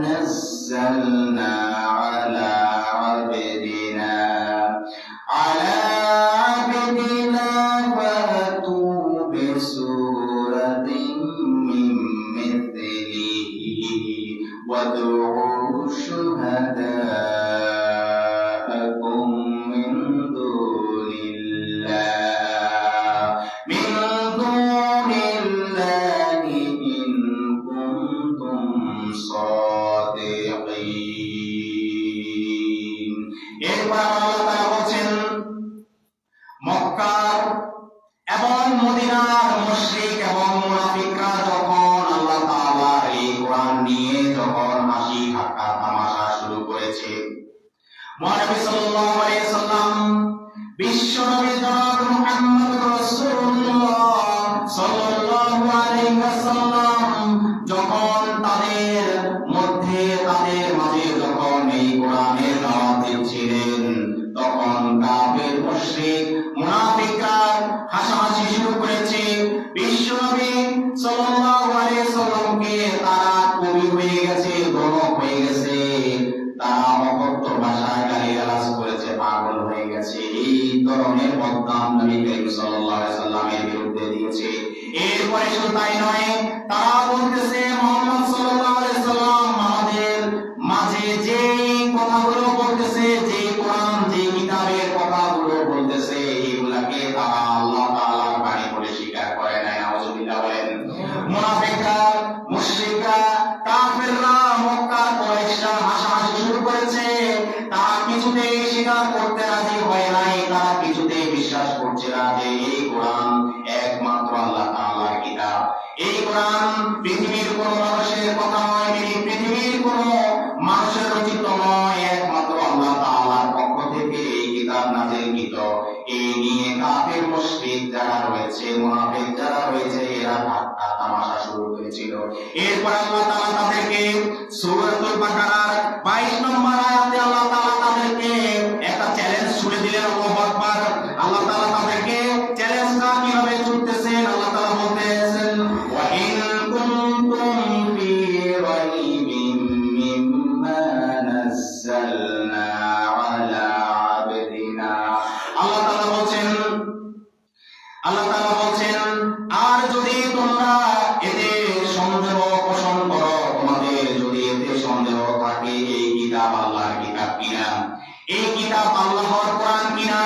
নাযালনা আলা আবদিনা ফাতু বিসূরাতিন মিন মিথলিহি ওয়াদউ শুহাদাআকুম মিন দুনিল্লাহি ইন কুনতুম সাদিকিন। এরপর আল্লাহ তাআলা বলছেন, মক্কার এবং মদিনার মুশরিক এবং মুনাফিকরা যখন আল্লাহ তাআলার এই কোরআন নিয়ে যখন হাসি ঠাট্টা তামাশা শুরু করেছে, মহানবী সাল্লাল্লাহু আলাইহি সাল্লাম, বিশ্বনবী জনাব মুহাম্মদ রাসূলুল্লাহ সাল্লাল্লাহু আলাইহি ওয়াসাল্লাম যখন তাদের মধ্যে, তাদের মাঝে যখন এই কোরআনের দাওয়াত দিচ্ছিলেন, তখন কাফের মুশরিক মুনাফিকরা হাসাহাসি শুরু করেছে। বিশ্বনবী সাল্লাল্লাহু আলাইহি সাল্লামকে তারা কবি হয়ে গেছে, গণক হয়ে গেছে, তারা অকথ্য ভাষায় গালিগালাজ করেছে, পাগল হয়ে গেছে। এই ধরনের বদনাম নবী করিম সাল্লাল্লাহু আলাইহি সাল্লামের বিরুদ্ধে দিয়েছে। এরপরে শুধু তাই নয়, তারা বলতেছে মুহাম্মদ সাল্লাল্লাহু আলাইহি সাল্লাম আমাদের মাঝে যে কথাগুলো বলতেছে, যে কোরআন, যে কিতাবের কথাগুলো বলতেছে, এগুলাকে তারা আল্লাহ তাআলার বাণী বলে স্বীকার করে নাই। নাউযুবিল্লাহ বলেন। মুনাফিকরা, মুশরিকরা, কাফেররা, মক্কার কুরাইশরা হাসাহাসি শুরু করেছে। তারা কিছুতেই স্বীকার করতে রাজি হয় নাই, তারা কিছুতেই বিশ্বাস করছে না যে এই কোরআন, কোরআন পৃথিবীর কোনো মানুষের কথা নয়, পৃথিবীর কোনো মানুষের রচিত নয়, একমাত্র আল্লাহ তাআলার পক্ষ থেকে এই কিতাব নাযিলকৃত। এই নিয়ে কাফির মুশরিক যারা রয়েছে, মুনাফিক যারা রয়েছে, এরা ঠাট্টা তামাশা শুরু করেছিল। এরপর আল্লাহ তাআলা তাদেরকে সূরাতুল বাকারার 22 নম্বর আয়াতে আল্লাহ তাআলা তাদেরকে একটা চ্যালেঞ্জ ছুড়ে দিলেন। আল্লাহু আকবার। আল্লাহ তাআলা তাদেরকে চ্যালেঞ্জটা কিভাবে ছুড়তেছেন, আল্লাহ তাআলা বলতেছেন, ওয়া ইন কুনতুম ফি রাইবিন মিম্মা নাযালনা আলা আবদিনা। আল্লাহ তাআলা বলছেন, আর যদি তোমরা এতে সন্দেহ পোষণ করো, তোমাদের যদি এতে সন্দেহ থাকে এই কিতাব আল্লাহর কিতাব কিনা, এই কিতাব আল্লাহর কোরআন কিনা,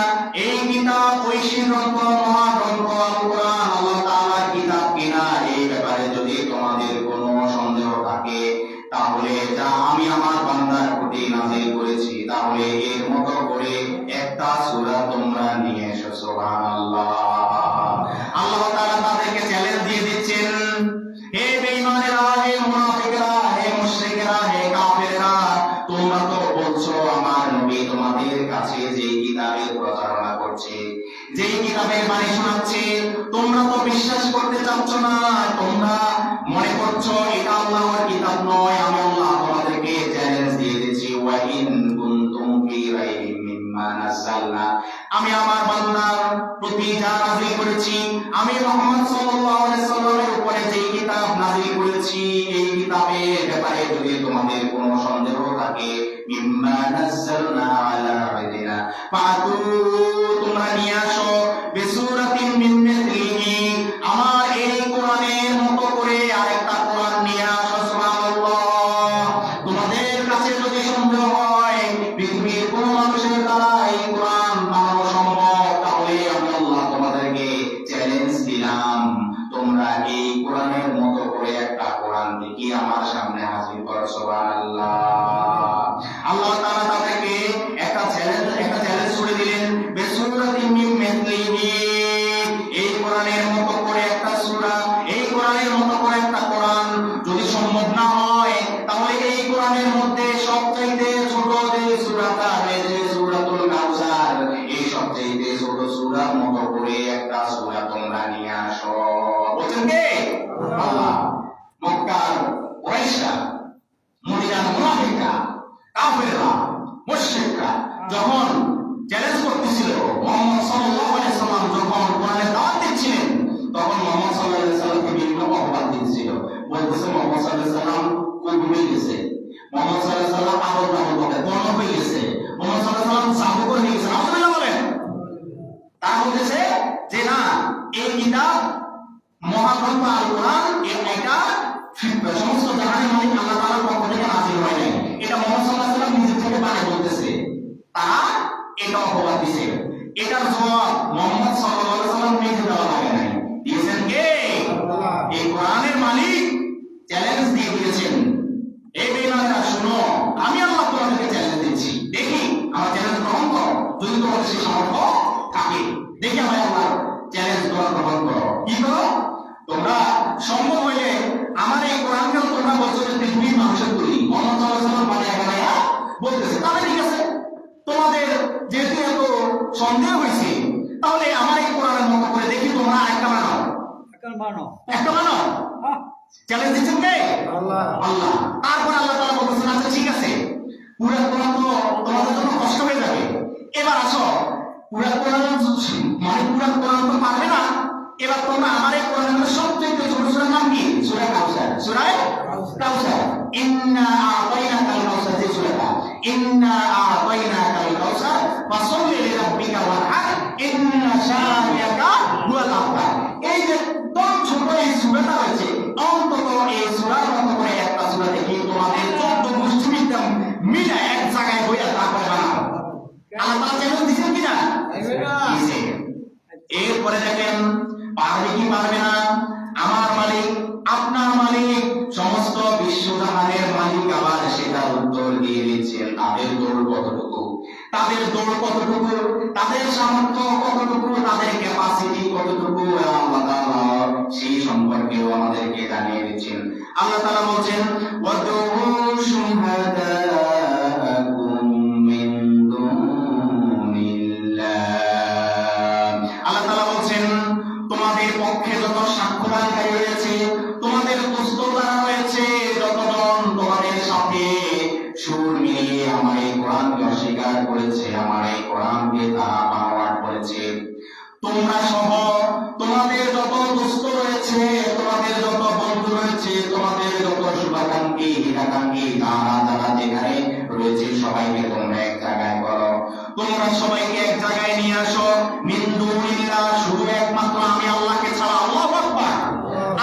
এই কিতাব ঐশী গ্রন্থ মহাগ্রন্থ আল কোরআন আল্লাহ তাআলার কিতাব কিনা, এই ব্যাপারে যদি তোমাদের কোনো সন্দেহ থাকে, তাহলে যা আমি আমার বান্দার প্রতি নাযিল করেছি, তাহলে এর মতো করে একটা সূরা তোমরা নিয়ে এসো। সুবহানাল্লাহ। আল্লাহ তাআলা তাদেরকে চ্যালেঞ্জ দিয়ে দিচ্ছেন, হে বেঈমানেরা, হে মুনাফিকরা, হে মুশরিকরা, হে কাফেররা, তোমরা তো বলছো আমার নবী তোমাদের কাছে যে কিতাবের প্রচারণা করছে, যে কিতাবের বাণী শোনাচ্ছে, তোমরা তো বিশ্বাস করতে চাচ্ছ না, তোমরা মনে করছো এটা আল্লাহর কিতাব নয়। আমি আল্লাহ তোমাদেরকে চ্যালেঞ্জ দিয়ে দিচ্ছি, ওয়া ইন কুনতুম ফি রাইবিন মিম্মা নাযালনা, আমি আমার বান্দার প্রতি যা নাযিল করেছি, আমি মুহাম্মদ সাল্লাল্লাহু আলাইহি সাল্লামের উপরে যে কিতাব নাযিল করেছি, এই কিতাবের ব্যাপারে যদি তোমাদের কোনো সন্দেহ থাকে, মিম্মা নাযালনা আলা আবদিনা ফাতু, তোমরা নিয়ে আসো বিসূরাতিন মিন মিসলিহি, আমার এই কোরআনের মতো করে আরেকটা কোরআন নিয়ে আসো। সুবহানাল্লাহ। তোমাদের কাছে যদি সন্দেহ হয় পৃথিবীর কোনো মানুষের দ্বারা এই কোরআন বানানো সম্ভব, তাহলে আমি আল্লাহ তোমাদেরকে চ্যালেঞ্জ দিলাম, তোমরা এই কোরআনের মতো করে একটা কোরআন লিখে আমার সামনে হাজির করো। সুবহানাল্লাহ। আল্লাহ তাআলা তাদেরকে একটা চ্যালেঞ্জ ছুড়ে দিলেন, বিসূরাতিন মিন মিসলিহি, এই কোরআনের মতো করে একটা সূরা, এই কোরআনের মতো করে একটা কোরআন যদি সম্ভব না হয়, তাহলে এই কোরআনের মধ্যে সবচাইতে ছোট যে সূরাটা রয়েছে সূরাতুল কাউসার, এই সবচাইতে ছোট সূরার মতো করে একটা সূরা তোমরা নিয়ে আসো। বলছেন কে? আল্লাহ। মক্কার কুরাইশরা, মদিনার মুনাফিকরা, কাফেররা, মুশরিকরা যখন চ্যালেঞ্জ করতেছিল, মুহাম্মদ সাল্লাল্লাহু আলাইহি সাল্লাম যখন কোরআনের দাওয়াত দিচ্ছিলেন, তখন মুহাম্মদ সাল্লাল্লাহু আলাইহি সাল্লামকে বিভিন্ন অপবাদ দিচ্ছিল। বলতেছে মুহাম্মদ সাল্লাল্লাহু আলাইহি সাল্লাম কবি হয়ে গেছে, মুহাম্মদ সাল্লাল্লাহু আলাইহি সাল্লাম আবল তাবল বলে বর্ণ হয়ে গেছে, মুহাম্মদ সাল্লাল্লাহু আলাইহি সাল্লাম জাদু করে গেছে। আল্লাহ বলেন, তারা বলতেছে যে না, এই কিতাব মহাগ্রন্থ আল কোরআন, এটা সমস্ত জাহানের মালিক আল্লাহ তাআলার পক্ষ থেকে নাযিল হয় নাই, এটা মুহাম্মদ সাল্লাল্লাহু আলাইহি সাল্লাম নিজে থেকে বানিয়ে বলতেছে। তারা এটা অপবাদ দিছে। এটার জবাব মুহাম্মদ সাল্লাল্লাহু আলাইহি সাল্লাম নিজে দেওয়া লাগে নাই, দিয়েছেন কে? আল্লাহ। এই কোরআনের মালিক চ্যালেঞ্জ দিয়ে দিয়েছেন, এই বেঈমানেরা শুনো, আমি আল্লাহ তোমাদেরকে চ্যালেঞ্জ দিচ্ছি, দেখি আমার চ্যালেঞ্জ গ্রহণ করো, যদি তোমাদের সেই সামর্থ্য থাকে, দেখি আমার আল্লাহ চ্যালেঞ্জ তোমরা গ্রহণ করো। কি করো? তোমরা সম্ভব হইলে আমার এই কোরআনকে তোমরা বলছো যে পৃথিবীর মানুষের তৈরি, মুহাম্মদ সাল্লাল্লাহু আলাইহি সাল্লাম বানায়া বলতেছে, তাহলে ঠিক আছে, তোমাদের যেহেতু এত সন্দেহ হয়েছে, তাহলে আমার এই কোরআনের মতো করে দেখি তোমরা একটা বানাও, একটা বানাও। চ্যালেঞ্জ দিচ্ছেন কে? আল্লাহ। আল্লাহ। তারপর আল্লাহ তাআলা বলতেছেন, আচ্ছা ঠিক আছে, পুরো কোরআন তো তোমাদের জন্য কষ্ট হয়ে যাবে, এবার আসো, পুরো কোরআন মানে পুরো কোরআন তো পারবে না, এবার তোমরা আমার এই কোরআনের সবচেয়ে ছোট সূরার নাম কি? সূরা কাউসার। সূরা কাউসার, ইন্না আ'তাইনাকাল কাউসার, যে সূরাটা, ইন্না আ'তাইনাকাল কাউসার ফাসাল্লি লিরাব্বিকা ওয়ানহার ইন্না শানিআকা হুয়াল আবতার। এই যে একদম ছোট এই সূরাটা রয়েছে, অন্তত এই সূরার মতো করে একটা সূরা দেখি তোমাদের 14 গোষ্ঠীবিদ্যা মিলে এক জায়গায় হইয়া তারপরে বানাও। আল্লাহ তাআলা চ্যালেঞ্জ দিয়েছেন কিনা? দিয়েছেন। এরপরে দেখেন পারবে কি পারবে না। আমার মালিক, আপনার মালিক, সমস্ত বিশ্বজাহানের মালিক আবার সেটার উত্তর দিয়ে দিচ্ছেন। তাদের দৌড় কতটুকু, তাদের দৌড় কতটুকু, তাদের সামর্থ্য কতটুকু, তাদের ক্যাপাসিটি কতটুকু, আল্লাহ তাআলা সেই সম্পর্কেও আমাদেরকে জানিয়ে আল্লাহ তাআলা বলছেন ওয়াদউ শুহাদাকুম মিন দুনিল্লাহ। আল্লাহ তাআলা বলছেন তোমাদের পক্ষে যত সাক্ষ্যদানকারী রয়েছে, তোমাদের দোস্তরা রয়েছে, যতজন তোমাদের সাথে সুর মিলিয়ে আমার এই কোরআনকে অস্বীকার করেছে, আমার এই কোরআনকে তারা বানোয়াট করেছে, তোমরা সহ তোমাদের যত দোস্ত রয়েছে, তোমাদের যত বন্ধু রয়েছে, তোমাদের যত শুভাকাঙ্ক্ষী হিতাকাঙ্ক্ষী যারা যারা যেখানে রয়েছে সবাইকে তোমরা এক জায়গায় করো, তোমরা সবাইকে এক জায়গায় নিয়ে আসো মিন দুনিল্লাহ, শুধু একমাত্র আমি আল্লাহকে ছাড়া। আল্লাহু আকবার।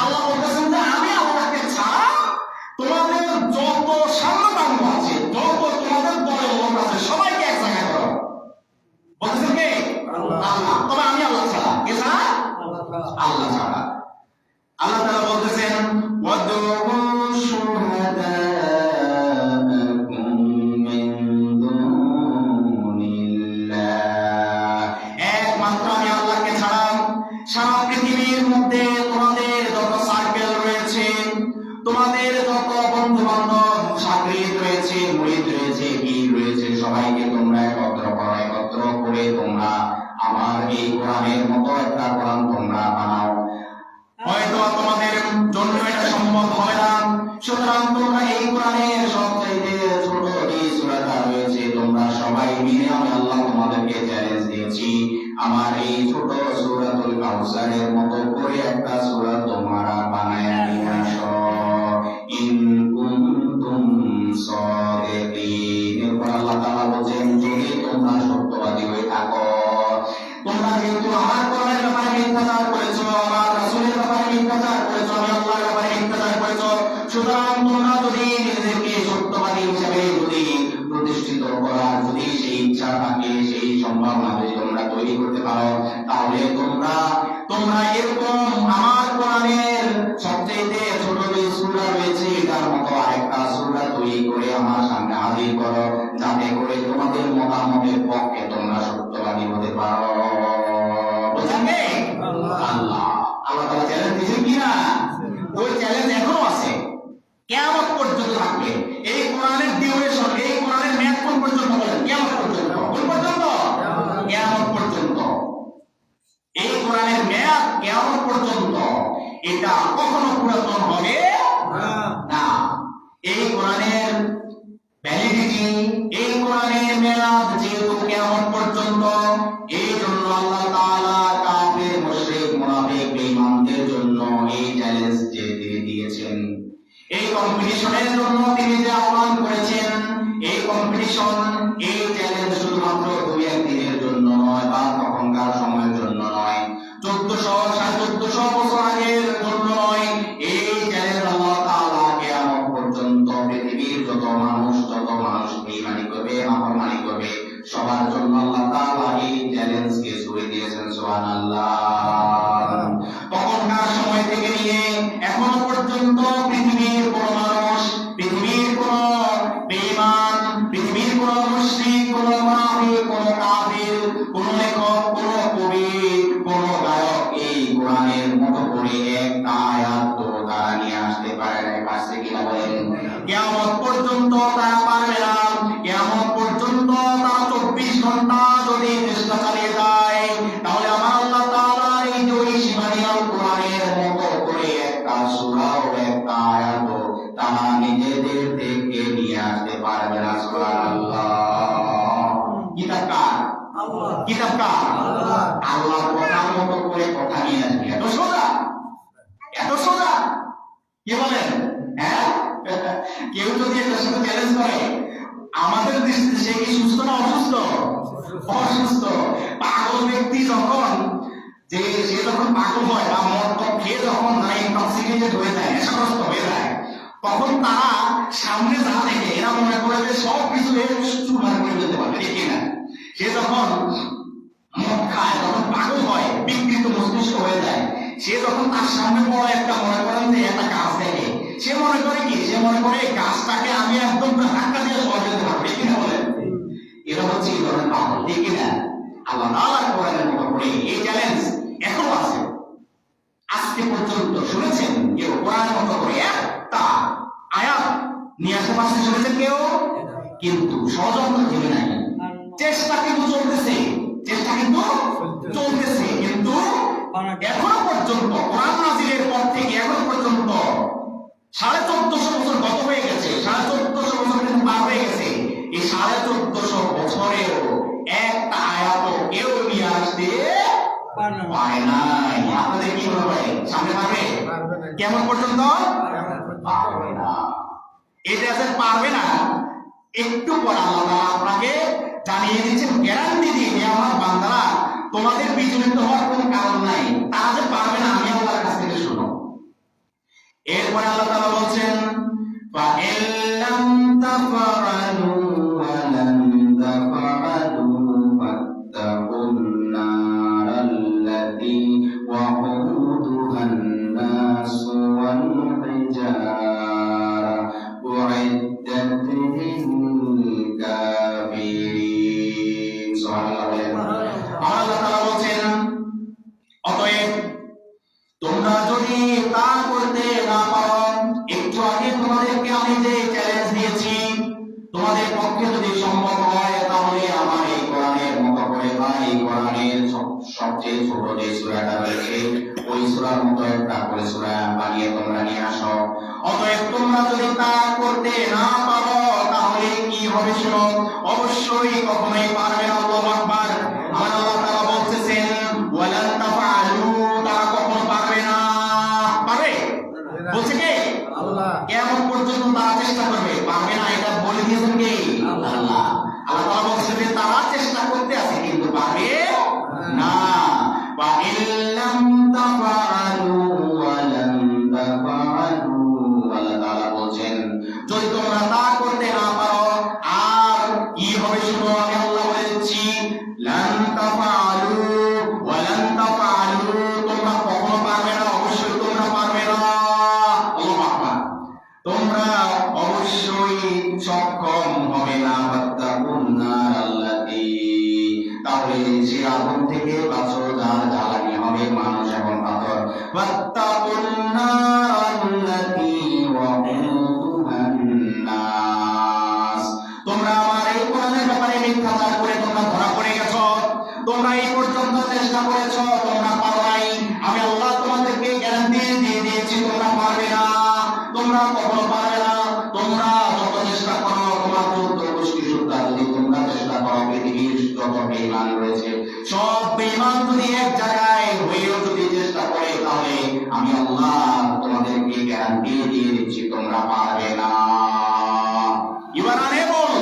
আল্লাহ বলতেছেন যে আমি আল্লাহকে ছাড়া তোমাদের যত সামনাসামনি আছে, যত তোমাদের দলের লোক আছে সবাইকে এক জায়গায় করো। বলতেছেন কে? আল্লাহ। তবে আমি আল্লাহ ছাড়া, কে ছাড়া? আল্লাহ ছাড়া। আল্লাহ তাআলা বলতেছেন ওয়াদউ শুহাদাকুম মিন দুনিল্লাহ, একমাত্র আমি আল্লাহকে ছাড়া সারা পৃথিবীর মধ্যে তোমাদের যত সার্কেল রয়েছে, তোমাদের যত বন্ধু বান্ধব সাগরিদ রয়েছে, মুরিদ রয়েছে, পীর রয়েছে, সবাইকে তোমরা একত্র করো, একত্র করে তোমরা আমার এই কোরআনের মতো একটা কোরআন তোমরা বানাও। হয়তো তোমাদের জন্য এটা সম্ভব হবে না, সুতরাং তোমরা এই কোরআনের সবচাইতে ছোট যে সূরাটা রয়েছে তোমরা সবাই মিলে আমি আল্লাহ তোমাদেরকে চ্যালেঞ্জ দিয়েছি, আমার এই ছোট সূরাতুল কাউসারের মতো করে একটা সূরা তোমরা বানায় নিয়ে আসো। ইন কুনতুম সাদিকিন। এরপর আল্লাহ তাআলা বলেন যদি তোমরা সত্যবাদী হয়ে থাকো, তোমরা যেহেতু আমার কোরআনের ব্যাপারে মিথ্যাচার করেছো, আমার রাসূলের ব্যাপারে মিথ্যাচার করেছো, আমি আল্লাহর ব্যাপারে মিথ্যাচার করেছো, সুতরাং তোমরা যদি নিজেদেরকে সত্যবাদী হিসেবে যদি প্রতিষ্ঠিত করার যদি সেই ইচ্ছা থাকে, সেই সম্ভাবনা যদি তোমরা তৈরি করতে পারো, তাহলে তোমরা এরকম আমার কোরআনের সবচেয়ে ছোট যে সূরা রয়েছে তার মতো আরেকটা সূরা তৈরি করে আমার সামনে হাজির করো, যাতে করে তোমাদের মতামতের পক্ষে তোমরা সত্যবাদী হতে পারো। বুঝলেন? আল্লাহ তাআলা চ্যালেঞ্জ দিয়েছেন কিনা? ওই চ্যালেঞ্জ এখনো আছে, কিয়ামত পর্যন্ত থাকবে। এই কোরআনের ডিউরেশন, এই কোরআনের মেয়াদ কোন পর্যন্ত বলেন? কিয়ামত পর্যন্ত। কোন পর্যন্ত? কিয়ামত পর্যন্ত। এই কোরআনের মেয়াদ কিয়ামত পর্যন্ত, এটা কখনো পুরাতন হবে না। এই কোরআনের ভ্যালিডিটি, এই কোরআনের মেয়াদ যেহেতু কিয়ামত পর্যন্ত, এই জন্য আল্লাহ তাআলা কাফির, মুশরিক, মুনাফিক, বেঈমানদের জন্য এই চ্যালেঞ্জ যে তিনি দিয়েছেন, এই কম্পিটিশনের জন্য তিনি যে আহ্বান করেছেন, এই কম্পিটিশন, এই চ্যালেঞ্জ শুধুমাত্র 2-1 দিনের জন্য নয় বা তখনকার সময়ের জন্য নয়, 1400-1450 বছর আগের জন্য নয়, এই চ্যালেঞ্জ আল্লাহ তাআলা কিয়ামত পর্যন্ত পৃথিবীর যত মানুষ বেঈমানি করবে, নাফরমানি করবে, সবার জন্য আল্লাহ তাআলা এই চ্যালেঞ্জকে ছুড়ে দিয়েছেন। সুবহানাল্লাহ। তখনকার সময় থেকে নিয়ে এখনো পর্যন্ত পৃথিবীর কোন মানুষ, পৃথিবীর কোন বেঈমান, পৃথিবীর কোন মুশরিক, কোন মুনাফিক, কোন কাফির, কোন লেখক, কোন কবি, কোন গায়ক এই কোরআনের মতো করে একটা আয়াত তো তারা নিয়ে আসতে পারে না। পারছে কিনা বলেন? কিয়ামত পর্যন্ত তারা পারবে না। কিয়ামত পর্যন্ত তারা 24 ঘন্টা যদি চেষ্টা চালিয়ে যায়, তাহলে আমার আল্লাহ তাআলা এই যে ওই সীমাহীন কোরআনের মতো করে একটা সূরা ও একটা আয়াত তারা নিজেদের থেকে নিয়ে আসতে পারবে না। সুবহানাল্লাহ। কিতাব কার? আল্লাহ। কিতাব কার? আল্লাহ। আল্লাহর কথার মতো করে কথা নিয়ে আসবে। এত সোজা, এত সোজা। কি বলেন? হ্যাঁ, কেউ যদি এটার সাথে চ্যালেঞ্জ করে, আমাদের দৃষ্টিতে সে কি সুস্থ না অসুস্থ? অসুস্থ। পাগল ব্যক্তি যখন সে যখন পাগল হয় বা মদ খেয়ে যখন ইনটক্সিকেটেড হয়ে যায়, নেশাগ্রস্ত হয়ে যায়, তখন তারা সামনে যা দেখে এরা মনে করে যে সব কিছু চুরমার করে দিতে পারবে, ঠিক না? সে যখন মদ খায়, যখন পাগল হয়, বিকৃত মস্তিষ্ক হয়ে যায়, সে যখন তার সামনে বড় একটা মনে করেন যে একটা গাছ দেখে, সে মনে করে কি? সে মনে করে এই গাছটাকে আমি একদম ধাক্কা দিয়ে সরিয়ে দিতে পারবো, ঠিক না বলেন? এরা হচ্ছে এই ধরনের পাগল, ঠিক না? আল্লাহ তাআলার কোরআনের মতো করে এই চ্যালেঞ্জ এখনো আছে। আজকে পর্যন্ত শুনেছেন কেউ কোরআনের মতো করে একটা নিয়ে আসতে পারছে শুনেছেন কেউ? কিন্তু ষড়যন্ত্র থেমে নাই, চেষ্টা কিন্তু চলতেছে, চেষ্টা কিন্তু চলতেছে। কিন্তু এখনো পর্যন্ত কোরআন নাজিলের পর থেকে এখন পর্যন্ত 1450 বছর গত হয়ে গেছে, 1450 বছর কিন্তু পার হয়ে গেছে। এই 1450 বছরেও একটা আয়াত কেউ নিয়ে আসতে পারে নাই। আপনাদের কি মনে হয় সামনে পারবে? কেমন পর্যন্ত পারবে না। এটা যে পারবে না, একটু পর আল্লাহ আপনাকে জানিয়ে দিচ্ছেন, গ্যারান্টি দিয়ে, আমার বান্দারা তোমাদের বিচলিত হওয়ার কোনো কারণ নাই, তারা যে পারবে না আমি আল্লাহর কাছ থেকে শুনো। এরপরে আল্লাহ তাআলা বলছেন, فَإِن لَّمْ تَفْعَلُوا وَلَن تَفْعَلُوا فَاتَّقُوا النَّارَ الَّتِي وَقُودُهَا النَّاسُ وَالْحِجَارَةُ أُعِدَّتْ لِلْكَافِرِينَ। সুবহানাল্লাহ। আল্লাহ তাআলা বলছেন, অতএব তোমরা যদি তা করতে না পারো, একটু আগে তোমাদেরকে আমি যে চ্যালেঞ্জ দিয়েছি, তোমাদের পক্ষে যদি সম্ভব হয় তাহলে আমার এই কোরআনের মতো করে বা এই কোরআনের সবচেয়ে ছোট যে সূরাটা রয়েছে ওই সূরার মতো একটা করে সূরা বানিয়ে তোমরা নিয়ে আসো। অতএব তোমরা যদি তা করতে না পারো তাহলে কি হবে শুনো, অবশ্যই কখনোই পারবে না। আল্লাহু আকবার। আমার আল্লাহ তাআলা বলতেছেন, ওয়ালান তাফআলু, তারা কখনো পারবে না। পারবে? বলছে কে? আল্লাহ। কেমন পর্যন্ত তারা চেষ্টা করবে, পারবে না এটা বলে দিয়েছেন কে? আল্লাহ। আল্লাহ তাআলা বলছেন যে তারা চেষ্টা করতে আছে কিন্তু পারবে না। বা ইল্লাম তাফআলু ওয়ালান তাফআলু, আল্লাহ তাআলা বলছেন যদি তোমরা তা করতে না পারো আর কি হবে শুনো, আমি আল্লাহ বলেছি, লান তাফআলু ওয়ালান তাফআলু, তোমরা কখনো পারবে না, অবশ্যই তোমরা পারবে না। আল্লাহু আকবার। তোমরা অবশ্যই সক্ষম হবে না। ফাত্তাকুন নার আল্লাতী, তাহলে যে আগুন থেকে বাঁচো যার জ্বালানি হবে মানুষ এবং পাথর। ফাত্তাকুন নার আল্লাতী ওয়াকুদুহান নাস, তোমরা আমার এই কোরআনের ব্যাপারে মিথ্যাচার করে তোমরা ধরা পড়ে গেছো, তোমরা এই পর্যন্ত চেষ্টা করেছো, তোমরা পারো নাই। আমি আল্লাহ তোমাদেরকে গ্যারান্টি দিয়ে দিয়েছি তোমরা পারবে না, তোমরা কখনো পারবে না। তোমরা যত চেষ্টা করো, তোমার চৌদ্দ গোষ্ঠী যোদ্ধা যদি তোমরা চেষ্টা করো, পৃথিবীর যত বেঈমান রয়েছে সব বেঈমান যদি এক জায়গায় হয়েও যদি চেষ্টা করে, তাহলে আমি আল্লাহ তোমাদেরকে গ্যারান্টি দিয়ে দিচ্ছি তোমরা পারবে না। You are unable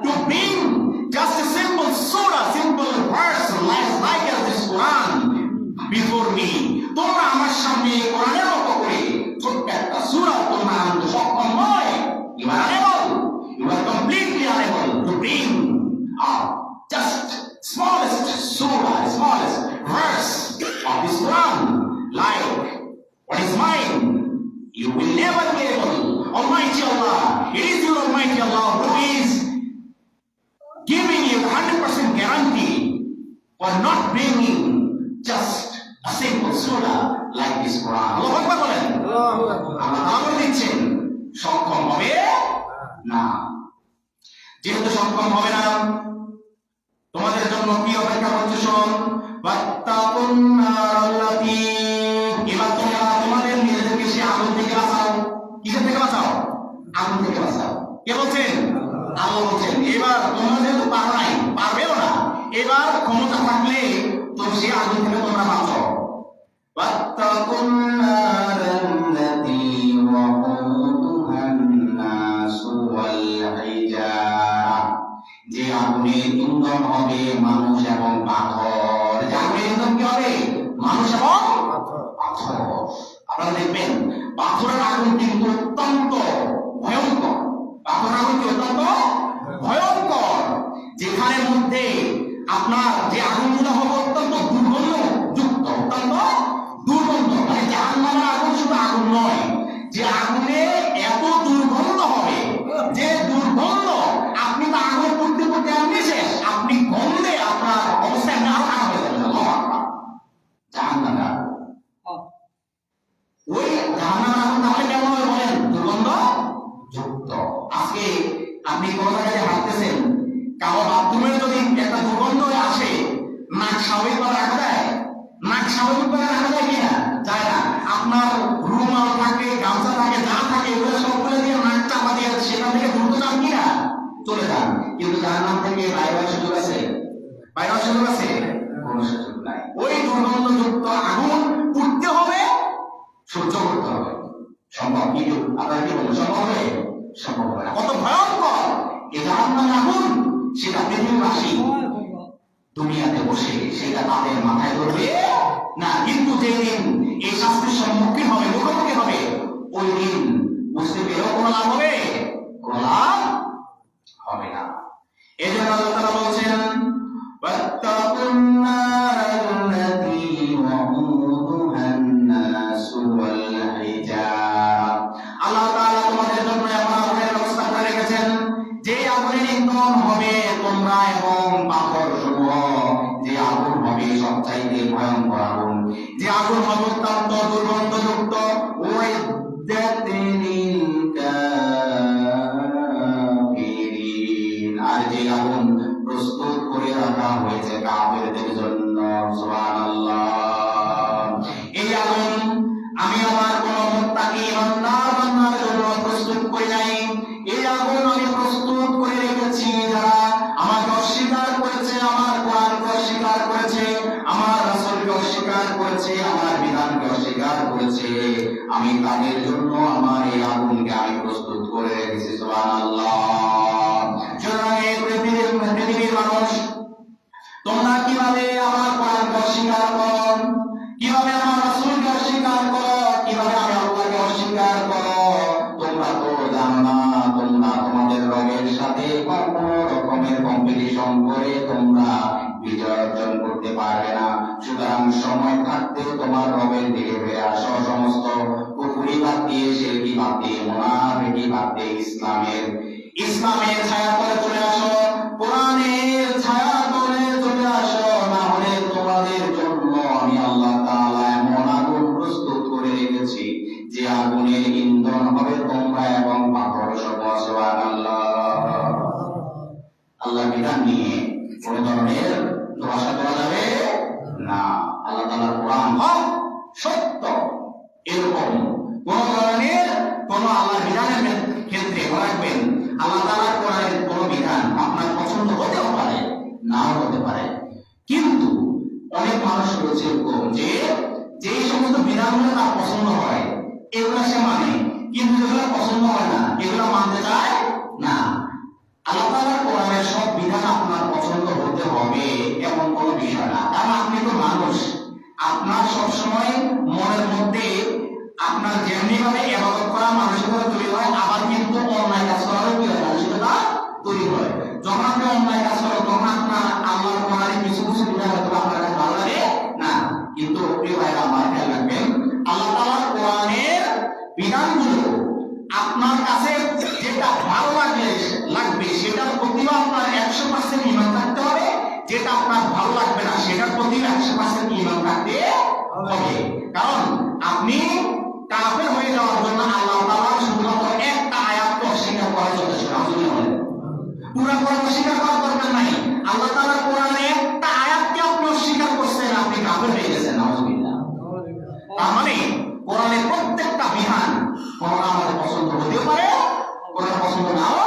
to bring just a simple surah, simple verse like as this Quran before me. তোমরা আমার সামনে কোরআনের মতো করে ছোট্ট একটা সূরা তোমরা আনতে সক্ষম নয়। You are unable, you are completely unable to bring just smallest surah, smallest verse of this Quran like what is mine. You will never be able. Almighty Allah, it is your Almighty Allah who is giving you 100% guarantee for not bringing just a simple surah like this Quran. Allahu Akbar বলেন। আল্লাহ দিচ্ছেন সক্ষম হবে না। যেহেতু সক্ষম হবে না, তোমাদের জন্য কি অপেক্ষা করছে শোন। ফাত্তাকুন নার আল্লাতী, এবার তোমরা তোমাদের নিজেদেরকে সে আগুন থেকে বাঁচাও। কিসের থেকে বাঁচাও? আগুন থেকে বাঁচাও। কে বলছেন? আল্লাহ বলছেন। এবার তোমরা যেহেতু পারো নাই, পারবেও না, এবার ক্ষমতা থাকলে তো সে আগুন থেকে তোমরা বাঁচাও। ফাত্তাকুন নার আল্লাতী ওয়াকুদুহান নাস ওয়াল হিজারা, যে আগুনের ইন্ধন হবে মানুষ এবং পাথর। যে আগুনের ইন্ধন কি হবে? মানুষ এবং পাথর। আপনারা দেখবেন পাথরের আগুন কিন্তু অত্যন্ত ভয়ঙ্কর। পাথরের আগুন কি অত্যন্ত ভয়ঙ্কর, যেখানের মধ্যে আপনার যে আগুনগুলো হবে অত্যন্ত দুর্গন্ধ যুক্ত, অত্যন্ত দুর্গন্ধ। মানে জাহান্নামের আগুন শুধু আগুন নয়, যে আগুনে এত দুর্গন্ধ হবে, যে দুর্গন্ধ আপনি তো আগুন করতে করতে আপনি শেষ, আপনি গন্ধে আপনার অবস্থা এমনি আরো খারাপ হয়ে যাবে। জাহান্নামের ওই জাহান্নামের আগুন তাহলে কেমন হবে বলেন? দুর্গন্ধ যুক্ত। আপনি কোন জায়গায় হাঁটতেছেন, কারো বাথরুমের যদি একটা দুর্গন্ধ আসে, নাক স্বাভাবিকভাবে রাখা যায়? নাক স্বাভাবিকভাবে রাখা যায় কিনা? যায় না। আপনার রুমাল থাকে, গামছা থাকে, যা থাকে এগুলো সবগুলো দিয়ে নাক চাপা দিয়ে সেখান থেকে দ্রুত যান কিনা? চলে যান। কিন্তু জাহান্নাম থেকে বাইরে হওয়ার সুযোগ আছে? বাইরে হওয়ার সুযোগ আছে? কোনো সুযোগ নাই। ওই দুর্গন্ধযুক্ত আগুন পুড়তে হবে, সহ্য করতে হবে। সম্ভব? কি আপনারা কি বলেন, সম্ভব হবে? সম্ভব হয় না। কত ভয়ঙ্কর এই জাহান্নামের আগুন, সেটা পৃথিবীবাসী দুনিয়াতে বসে সেটা তাদের মাথায় ধরবে না। কিন্তু যেদিন এই শাস্তির সম্মুখীন হবে, মুখোমুখি হবে, ওই দিন বুঝতে পেরেও কোনো লাভ হবে? কোনো লাভ হবে না। এই জন্য আল্লাহ তাআলা বলছেন, ওয়াত্তাকুন নারাল্লাতী ওয়াকুদুহান নাসু ওয়াল হিজারা। আল্লাহ তাআলা তোমাদের জন্য এমন আগুনের ব্যবস্থা করে রেখেছেন যে আগুনের ইন্ধন হবে তোমরা এবং পাথর সমূহ। যে আগুন হবে সবচাইতে ভয়ঙ্কর আগুন, যে আগুন হবে অত্যন্ত দুর্গন্ধযুক্ত। ওই আর যে আগুন প্রস্তুত করে রাখা হয়েছে কাফেরদের জন্য। সুবহানাল্লাহ। এই আগুন আমি আমার কোন মুত্তাকি বান্দার জন্য প্রস্তুত করে নাই। এই আগুন আমি প্রস্তুত করে রেখেছি যারা আমাকে অস্বীকার করেছে, আমার কোরআনকে অস্বীকার করেছে, আমার রাসূলকে অস্বীকার করেছে, আমার বিধানকে অস্বীকার করেছে। আমি তাদের জন্য আমার এই আগুনকে আমি প্রস্তুত করে রেখেছি। সুবহানাল্লাহ। পৃথিবীর মানুষ, তোমরা কিভাবে আমার কোরআনকে অস্বীকার করো, কিভাবে আমার রাসূলকে অস্বীকার করো, কিভাবে আমি আল্লাহকে অস্বীকার করো? তোমরা তো জানো না, তোমরা তোমাদের রবের সাথে কোনো রকমের কম্পিটিশন করে তোমরা বিজয় অর্জন করতে পারবে না। সুতরাং সময় থাকতে তোমার রবের দিকে ফিরে আসো। সমস্ত কুফরি বাদ দিয়ে, শিরকি বাদ দিয়ে, মুনাফিকি বাদ দিয়ে ইসলামের ছায়া তলে চলে আসো, কোরআনের ছায়া তলে চলে আসো। না হলে তোমাদের জন্য আমি আল্লাহ তাআলা এমন আগুন প্রস্তুত করে রেখেছি যে আগুনের ইন্ধন হবে তোমরা এবং পাথর সমূহ। সুবহানাল্লাহ। আল্লাহ বিধান নিয়ে কোন ধরনের ধোঁয়াশা করা যাবে না। আল্লাহ তাআলার কোরআন হক, সত্য। এরকম কোন ধরনের কোন আল্লাহ বিধানের ক্ষেত্রে রাখবেন, আল্লাহ তাআলার কোরআনের কোন বিধান আপনার পছন্দ হতেও পারে, নাও হতে পারে। কিন্তু অনেক মানুষ রয়েছে এরকম যে যেই সমস্ত বিধানগুলো তার পছন্দ হয় এগুলো সে মানে, কিন্তু যেগুলো পছন্দ হয় না এগুলো মানতে চায় না। আল্লাহ তাআলার কোরআনের সব বিধান আপনার পছন্দ হতে হবে এমন কোনো বিষয় না। কারণ আপনি তো মানুষ, আপনার সবসময় মনের মধ্যে আপনার যেমনি ভাবে ইবাদত করা মানসিকতা তৈরি হয়, আবার কিন্তু অন্যায় কাজ করারও কি হয়, মানসিকতা তৈরি হয়। যখন আপনি অন্যায় কাজ করেন তখন আপনার আল্লাহর কোরআনের কিছু কিছু বিধান হয়তো আপনার কাছে ভালো লাগে না। কিন্তু প্রিয় ভাইরা আমার খেয়াল রাখবেন, আল্লাহ তাআলার কোরআনের বিধানগুলো আপনার কাছে যেটা ভালো লাগবে সেটার প্রতিও আপনার 100% ঈমান থাকতে হবে। যেটা আপনার ভালো লাগবে না সেটার প্রতি 100% ঈমান থাকতে হবে। কারণ আপনি কাফের হয়ে যাওয়ার জন্য আল্লাহ তাআলা শুধুমাত্র একটা আয়াত অস্বীকার করা যথেষ্ট। পুরো কোরআন অস্বীকার করার দরকার নাই। আল্লাহ তাআলার কোরআনে একটা আয়াতকে আপনি অস্বীকার করছেন, আপনি কাফের হয়ে গেছেন। নাউযুবিল্লাহ। তার মানে কোরআনের প্রত্যেকটা বিধান কোনটা আমাদের পছন্দ হতে পারে, কোনটা পছন্দ নাও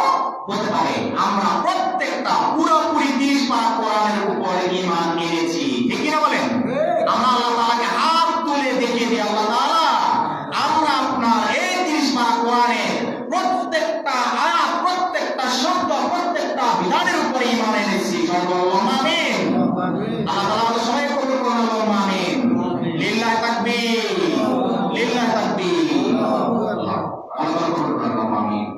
হতে পারে। আমরা প্রত্যেকটা পুরোপুরি 30 পারা কোরআনের উপরে ঈমান এনেছি, ঠিক কি না বলেন? আমরা আল্লাহ তাআলাকে হাত তুলে দেখিয়ে দিই, আল্লাহ তাআলা আমরা আপনার এই 30 পারা কোরআনের প্রত্যেকটা আয়াত, প্রত্যেকটা শব্দ, প্রত্যেকটা বিধানের উপরে ঈমান এনেছি। আল্লাহুম্মা আমিন। আল্লাহ তাআলা আমাদের সবাইকে কবুল করুন। আল্লাহুম্মা আমিন। লিল্লাহি তাকবীর, লিল্লাহি তাকবীর। আল্লাহ কবুল করুন। আল্লাহুম্মা আমিন।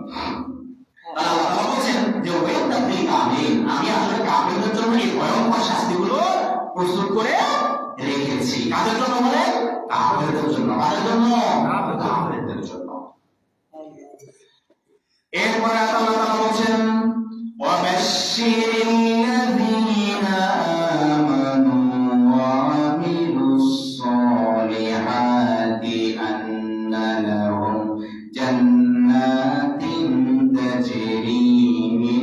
আল্লাহ তাআলা বলেন যে ওয়াইতাবিল কাফিরিন, আমি আসলে কাফিরদের জন্য এই ভয়ঙ্কর শাস্তিগুলো প্রস্তুত করে রেখেছি। কাদের জন্য বলে? কাফিরদের জন্য। কাদের জন্য? কাফিরদের জন্য। এরপরে আল্লাহ তাআলা বলেন ওয়াবাশশিরিল্লাযীনা আমানু ওয়া আমিলুস সালিহাতি আন্না লাহুম জান্নাতিন তাজরি মিন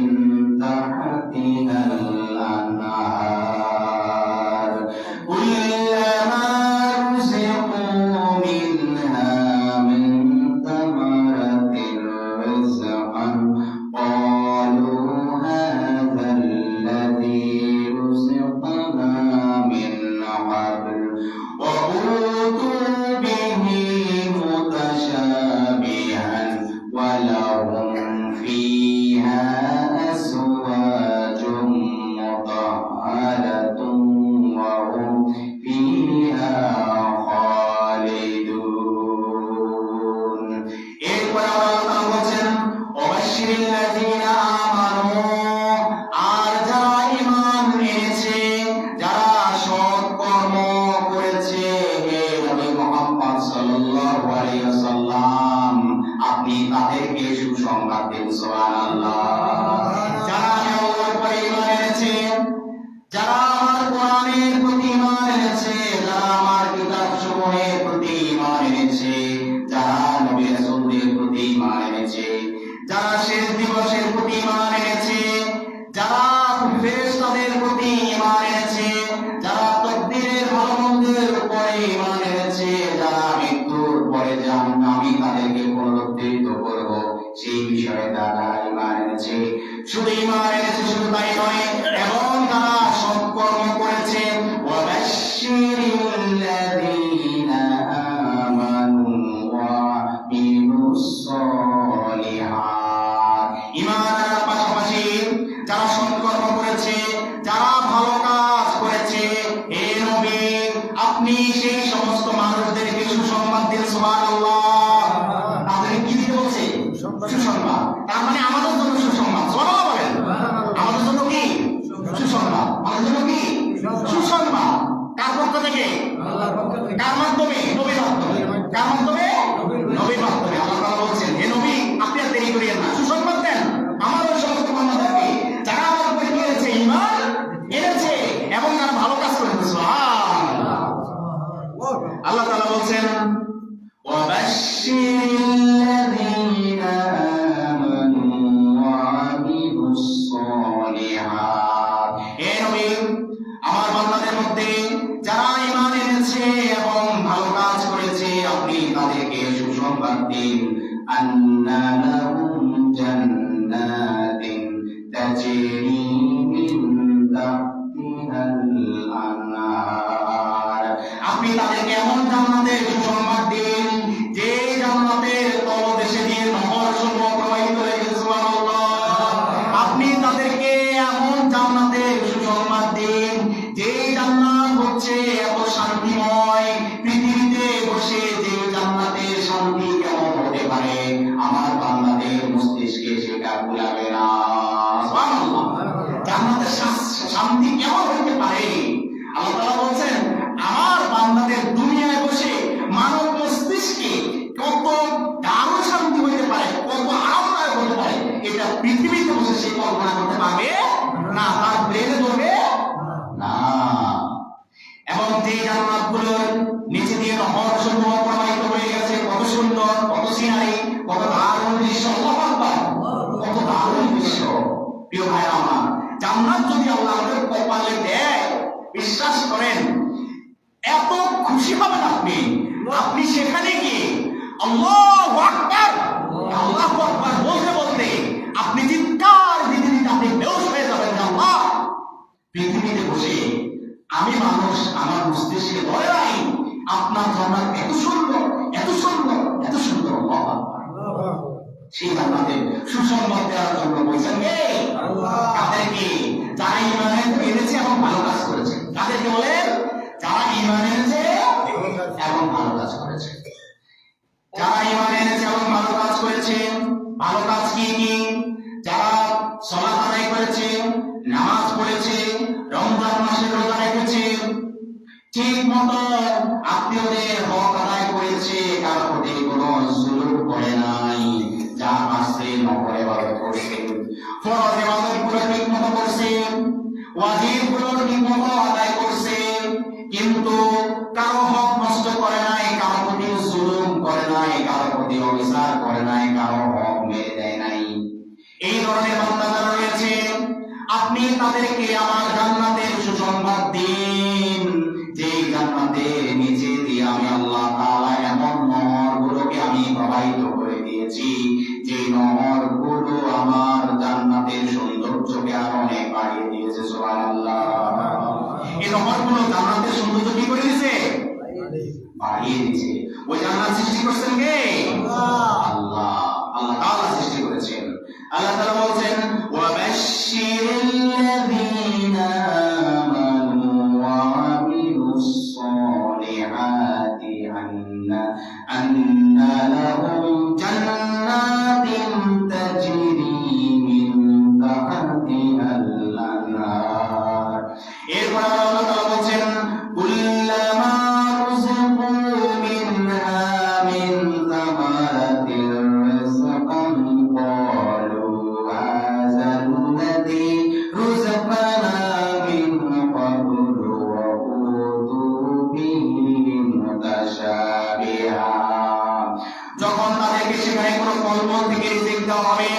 সাল্লাল্লাহু আলাইহি ওয়াসাল্লাম আপনি তাদেরকে সুসংবাদ দিন। সুবহানাল্লাহ। যারা আল্লাহর উপর ঈমান এনেছে, যারা আমার কোরআনের প্রতি ঈমান এনেছে, যারা আমার কিতাব সমূহের প্রতি ঈমান এনেছে, যারা নবী রাসূলদের প্রতি ঈমান এনেছে, যারা শেষ দিবসের প্রতি ঈমান এনেছে, যারা ফেরেশতাদের প্রতি ঈমান এনেছে, যারা তাকদীরের ভালো মন্দের উপরে ঈমান এনেছে, যারা মৃত্যুর পরে আমি তাদেরকে পুনরুত্থিত করব, সেই বিষয়ে তারা ঈমান এনেছে। শুধু ঈমান এনেছে, শুধু তাই নয়, এবং তারা সৎকর্ম করেছে। ওয়াবাশশিরিল্লাযীনা আমানু ওয়া আমিলুস সলিহাত। ঈমান আনার পাশাপাশি যারা সৎকর্ম করেছে, যারা ভালো কাজ করেছে, হে নবী আপনি সেই সমস্ত মানুষদেরকে সুসংবাদ দিন। সুবহানাল্লাহ। তাদের কি দিতে বলছে? সুসংবাদ। তার মানে আমাদের জন্য সুসংবাদ। সুবহানাল্লাহ বলেন। আমাদের জন্য কি সুসংবাদ? আমাদের জন্য কি সুসংবাদ? কার পক্ষ থেকে? আল্লাহর পক্ষ থেকে। কার মাধ্যমে? নবীর মাধ্যমে। কার মাধ্যমে? নবীর মাধ্যমে। আল্লাহ তাআলা বলছেন, হে নবী আপনি আর দেরি করিয়েন না, সুসংবাদ দেন আমাদের সমস্ত বান্দাদেরকে যারা আমার উপর এনেছে, ঈমান এনেছে এবং যারা ভালো কাজ করেছে। সুবহানাল্লাহ। আল্লাহ তাআলা বলছেন, ওয়াবাশশিরিল্লাযীনা আমানু ওয়া আমিলুস সলিহাত। হে নবী আমার বান্দাদের মধ্যে যারা ঈমান এনেছে এবং ভালো কাজ করেছে, আপনি তাদেরকে সুসংবাদ দিন। আন্না লাহুম জান্নাতিন তাজরি মিন তাহতিহাল আনহার। আপনি তাদেরকে এমন জান্নাতের সুসংবাদ দিন যে জান্নাতের তলদেশে দিয়ে নহরসমূহ প্রবাহিত হয়েছে। সুবহানাল্লাহ। আপনি তাদেরকে এমন জান্নাতের সুসংবাদ দিন যে জান্নাত হচ্ছে এত শান্তিময়, পৃথিবীতে বসে যে জান্নাতের শান্তি কেমন হতে পারে আমার বান্দাদের মস্তিষ্কে সেটা ভুলাবে না। সুবহানাল্লাহ। জান্নাতের শান্তি কেমন হতে পারে আল্লাহ তাআলা বলছেন, আমার বান্দাদের দুনিয়ায় বসে মানব মস্তিষ্কে কত দারুণ শান্তি হতে পারে, কত আরামদায়ক হতে পারে, এটা পৃথিবীতে বসে সে কল্পনা করতে পারবে না, তার ব্রেনে ধরবে না। এবং যে জান্নাতগুলোর নিচে দিয়ে নহরসমূহ প্রবাহিত হয়ে গেছে, কত সুন্দর, কত সিনারি, কত দারুণ দৃশ্য। আল্লাহু আকবার। কত দারুণ দৃশ্য। প্রিয় ভাইরা আমার, জান্নাত যদি আল্লাহ আমাদের কপালে দেয়, বিশ্বাস করেন এত খুশি হবেন আপনি। আপনি সেখানে গিয়ে আল্লাহু আকবার, আল্লাহু আকবার বলতে বলতে আপনি চিৎকার দিতে দিতে আপনি বেহুশ হয়ে যাবেন। আল্লাহ, পৃথিবীতে বসে আমি মানুষ, আমার মস্তিষ্কে ধরে নাই আপনার জান্নাত এত সুন্দর, এত সুন্দর, এত সুন্দর। আল্লাহু আকবার। সেই জান্নাতের সুসংবাদ দেওয়ার জন্য বলছেন কে? আল্লাহ। তাদেরকে যারা ঈমান এনেছে এবং ভালো কাজ করেছে, তাদেরকে বলেন যারা ঈমান এনেছে এবং ভালো কাজ করেছে। যারা ঈমান এনেছে এবং ভালো কাজ করেছে, ভালো কাজ কি কি? যারা সালাত আদায় করেছে, নামাজ পড়েছে, রমজান মাসে রোজা রেখেছে, ঠিক মতো আত্মীয়দের হক আদায় করেছে, কারো প্রতি কোনো জুলুম করে নাই, যা আসছে নফল ইবাদত করছে, ফরজ ইবাদতগুলো ঠিক মতো করছে, ওয়াজিবগুলো ঠিক মতো আদায় করছে, কিন্তু কারো হক নষ্ট করে নাই, কারো প্রতি জুলুম করে নাই, কারো প্রতি অবিচার করে নাই, কারো হক মেরে দেয় নাই। এই ধরনের বান্দা যারা রয়েছে, আপনি তাদেরকে আমার জান্নাতের সুসংবাদ দিন, যে জান্নাতের নিচে দিয়ে আমি আল্লাহ তাআলা এমন নহরগুলোকে আমি প্রবাহিত করে দিয়েছি, যে নহরগুলো আমার জান্নাতের সৌন্দর্যকে আরো অনেক বাড়িয়ে দিয়েছে। সুবহানাল্লাহ। এই নহরগুলো জান্নাতের সৌন্দর্য কি করে দিয়েছে? বাড়িয়ে দিয়েছে। ওই জান্নাত সৃষ্টি করেছেন কে? আল্লাহ। আল্লাহ তাআলা সৃষ্টি করেছেন। আল্লাহ তাআলা বলছেন, ওয়াবাশশিরিল্লাযীনা আমানু ওয়া আমিলুস সলিহাতি আন্না লাহুম জান্নাতিন তাজরি মিন তাহতিহাল আনহার। এরপর আল্লাহ তাআলা বলছেন, কুল্লামা রুযিকু মিনহা যখন তাদেরকে সেখানে কোনো ফলমূল থেকে রিজিক দেওয়া হবে,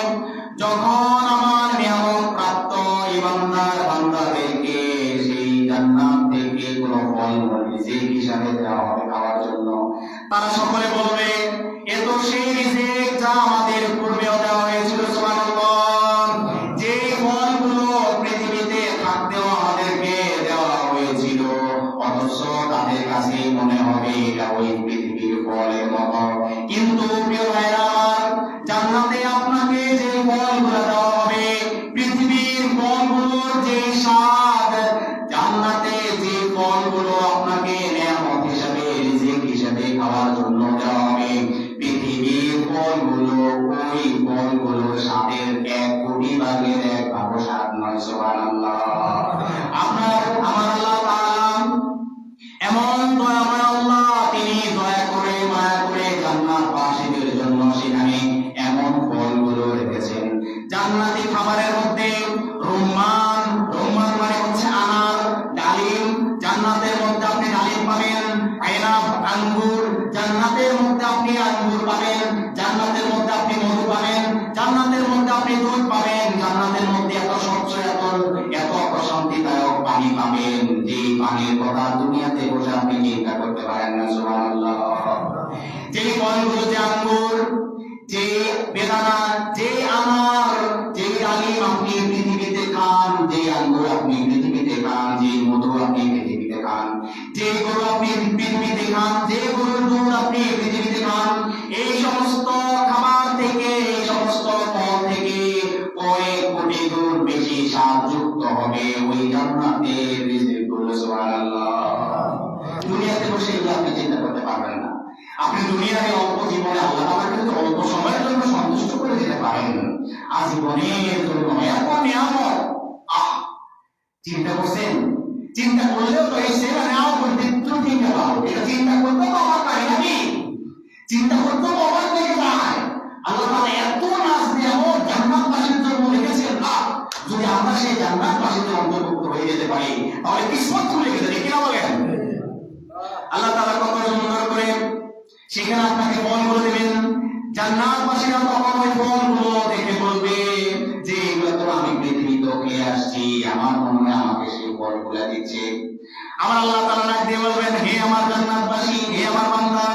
যখন আমার নিয়ামত প্রাপ্ত ইমানদার বান্দাদেরকে সেই জান্নাত থেকে কোনো ফলমূল রিজিক হিসাবে দেওয়া হবে খাওয়ার জন্য, তারা সকলে বলবে এ তো সেই রিজিক যা আমাদের পূর্বেও দেওয়া হয়েছিল। সুবহানাল্লাহ। যে ফলগুলো পৃথিবীতে থাকতেও আমাদেরকে দেওয়া হয়েছিল, অথচ তাদের কাছে মনে হবে এটা ওই পৃথিবীর ফলের মতো। কিন্তু প্রিয় ভাইরা আমার, জান্নাতে আপনাকে যে ফলগুলো দেওয়া হবে, পৃথিবীর ফলগুলোর যে স্বাদ, জান্নাতে যে ফলগুলো আপনাকে নিয়ামত হিসেবে রিজিক হিসেবে খাওয়ার জন্য দেওয়া হবে, পৃথিবীর ফলগুলো ওই ফলগুলোর স্বাদের 1 কোটি ভাগের 1 ভাগও স্বাদ নয়। সুবহানাল্লাহ। আমার আল্লাহ তাআলা এমন দয়াময় আল্লাহ, তিনি দয়া করে মায়া করে জান্নাতবাসীদের জন্য সেখানে এমন ফলগুলো রেখেছেন। জান্নাতি খাবারের মধ্যে রুম্মান, রুম্মান মানে হচ্ছে আনার, ডালিম, জান্নাতের মধ্যে আপনি ডালিম পাবেন, আইনাব আঙ্গুর, জান্নাতের মধ্যে আপনি আঙ্গুর পাবেন, জান্নাতের মধ্যে আপনি মধু পাবেন, জান্নাতের মধ্যে আপনি দুধ পাবেন, জান্নাতের মধ্যে এত স্বচ্ছ এত প্রশান্তিদায়ক পানি পাবেন, যে পানির কথা দুনিয়াতে বসে আপনি চিন্তা করতে পারেন না। সুবহানাল্লাহ। যে ফলগুলো, যে আঙ্গুর, যে বেদানা, যে আনার, যে ডালিম আপনি পৃথিবীতে খান, যে আঙ্গুর আপনি পৃথিবীতে খান, যে মধু আপনি পৃথিবীতে খান, যে গরু আপনি পৃথিবীতে খান, যে গরুর দুধ আপনি পৃথিবীতে খান, এই সমস্ত খাবার থেকে, এই সমস্ত ফল থেকে কয়েক কোটি গুণ বেশি স্বাদযুক্ত হবে ওই জান্নাতের রিজিকগুলো। সুবহানাল্লাহ। দুনিয়াতে বসে এগুলো আপনি চিন্তা করতে পারবেন না। আপনি দুনিয়ায় অল্প জীবনে আল্লাহ তাআলাকে যদি অল্প সময়ের জন্য সন্তুষ্ট করে দিতে পারেন, আজীবনের জন্য এত নিয়ামত, চিন্তা করছেন? চিন্তা করলেও তো এই সেবা নেওয়া করতে চিন্তা পাবো, এটা চিন্তা করতে তো আমার পারি নাকি, চিন্তা করতে তো অবাক লেগে যায়। আল্লাহ তাআলা এত নাজ নিয়ামত জান্নাতবাসীর জন্য রেখেছেন, যদি আমরা সেই জান্নাতবাসীদের অন্তর্ভুক্ত হয়ে যেতে পারি তাহলে কিসমত খুলে গেছে, ঠিক না বলেন? আল্লাহ তাআলা কত সুন্দর করে সেখানে আপনাকে ফলগুলো দেবেন। জান্নাতবাসীরা তখন ওই ফলগুলো দেখে বলবে যে এগুলো তো আমি পৃথিবীতে খেয়ে আসছি, আমার মনে হয় আমাকে সেই ফলগুলো দিচ্ছে। আমার আল্লাহ তাআলা ডাক দিয়ে বলবেন, হে আমার জান্নাতবাসী, হে আমার বান্দা,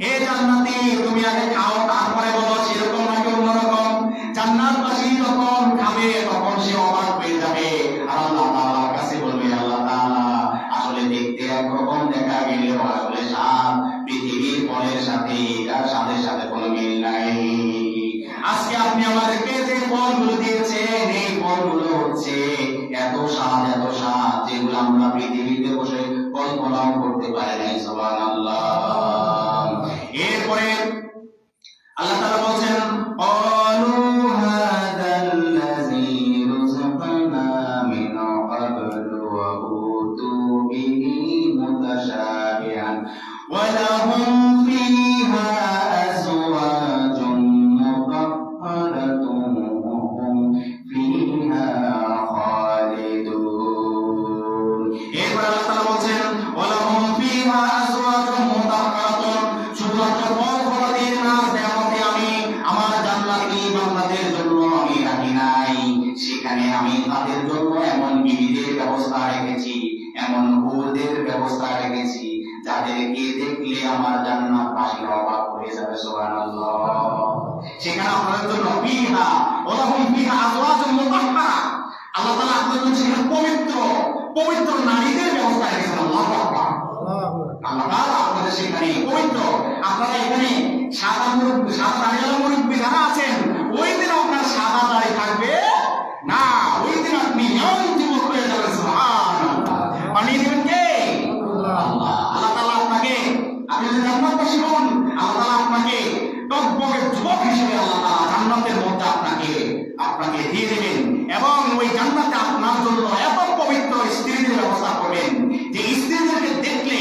হে জান্নাতি, তুমি আগে খাও, তারপরে বলো সেরকম নাকি অন্যরকম। জান্নাতবাসী যখন খাবে তখন সে অবাক হয়ে যাবে, আর আল্লাহ তাআলার কাছে বলবে, আল্লাহ তাআলা আসলে দেখতে একরকম দেখা গেলেও আসলে স্বাদ পৃথিবীর ফলের সাথে, এটার স্বাদের সাথে কোনো মিল নাই। আজকে আপনি আমাদেরকে যে ফলগুলো দিয়েছেন, এই ফলগুলো হচ্ছে এত স্বাদ যেগুলো আমরা পৃথিবীতে বসে কল্পনাও করতে পারি নাই। সুবহানাল্লাহ। এরপরে আল্লাহ তাআলা বলছেন, ক্বালু হাযাল্লাযী রুযিকনা মিন ক্বাবলু ওয়া উতু বিহি মুতাশাবিহান ওয়া লাহুম ফীহা আযওয়াজুম মুতাহহারাতুন ওয়া হুম ফীহা খালিদুন। এরপর আল্লাহ তাআলা বলছেন, ওয়া লাহুম ফীহা আযওয়াজুম মুতাহহারাতুন, শুধুমাত্র ফল-ফলাদির নাজ নিয়ামতে আমি আমার জান্নাতি বান্দাদের জন্য আমি রাখি নাই, সেখানে আমি তাদের জন্য এমন বিবিদের ব্যবস্থা রেখেছি, এমন হুরদের ব্যবস্থা রেখেছি, যাদেরকে দেখলে আমার জান্নাতবাসীরা অবাক হয়ে যাবে। সুবহানাল্লাহ। সেখানে আপনাদের জন্য ফীহা ওয়া লাহুম ফীহা আযওয়াজুম মুতাহহারা, আল্লাহ তাআলা আপনাদের জন্য সেখানে পবিত্র পবিত্র নারীদের ব্যবস্থা রেখেছেন। আল্লাহু আকবার। আল্লাহ তাআলা আপনাদের সেখানে পবিত্র, আপনারা এখানে সাদা দাড়িওয়ালা মুরব্বি যারা আছেন, ওই দিন আপনার সাদা দাড়ি থাকবে না, ওই দিন আপনি এমন যুবক হয়ে যাবেন। সুবহানাল্লাহ। পানি দিবেন কে? আল্লাহ। আল্লাহ তাআলা আপনাকে, আপনি যদি জান্নাতবাসী হন, আল্লাহ তাআলা আপনাকে টকবকে যুবক হিসেবে আল্লাহ তাআলা জান্নাতের মধ্যে আপনাকে দিয়ে দেবেন, এবং ওই জান্নাতে আপনার জন্য এত পবিত্র স্ত্রীদের ব্যবস্থা করবেন যে স্ত্রীদেরকে দেখলে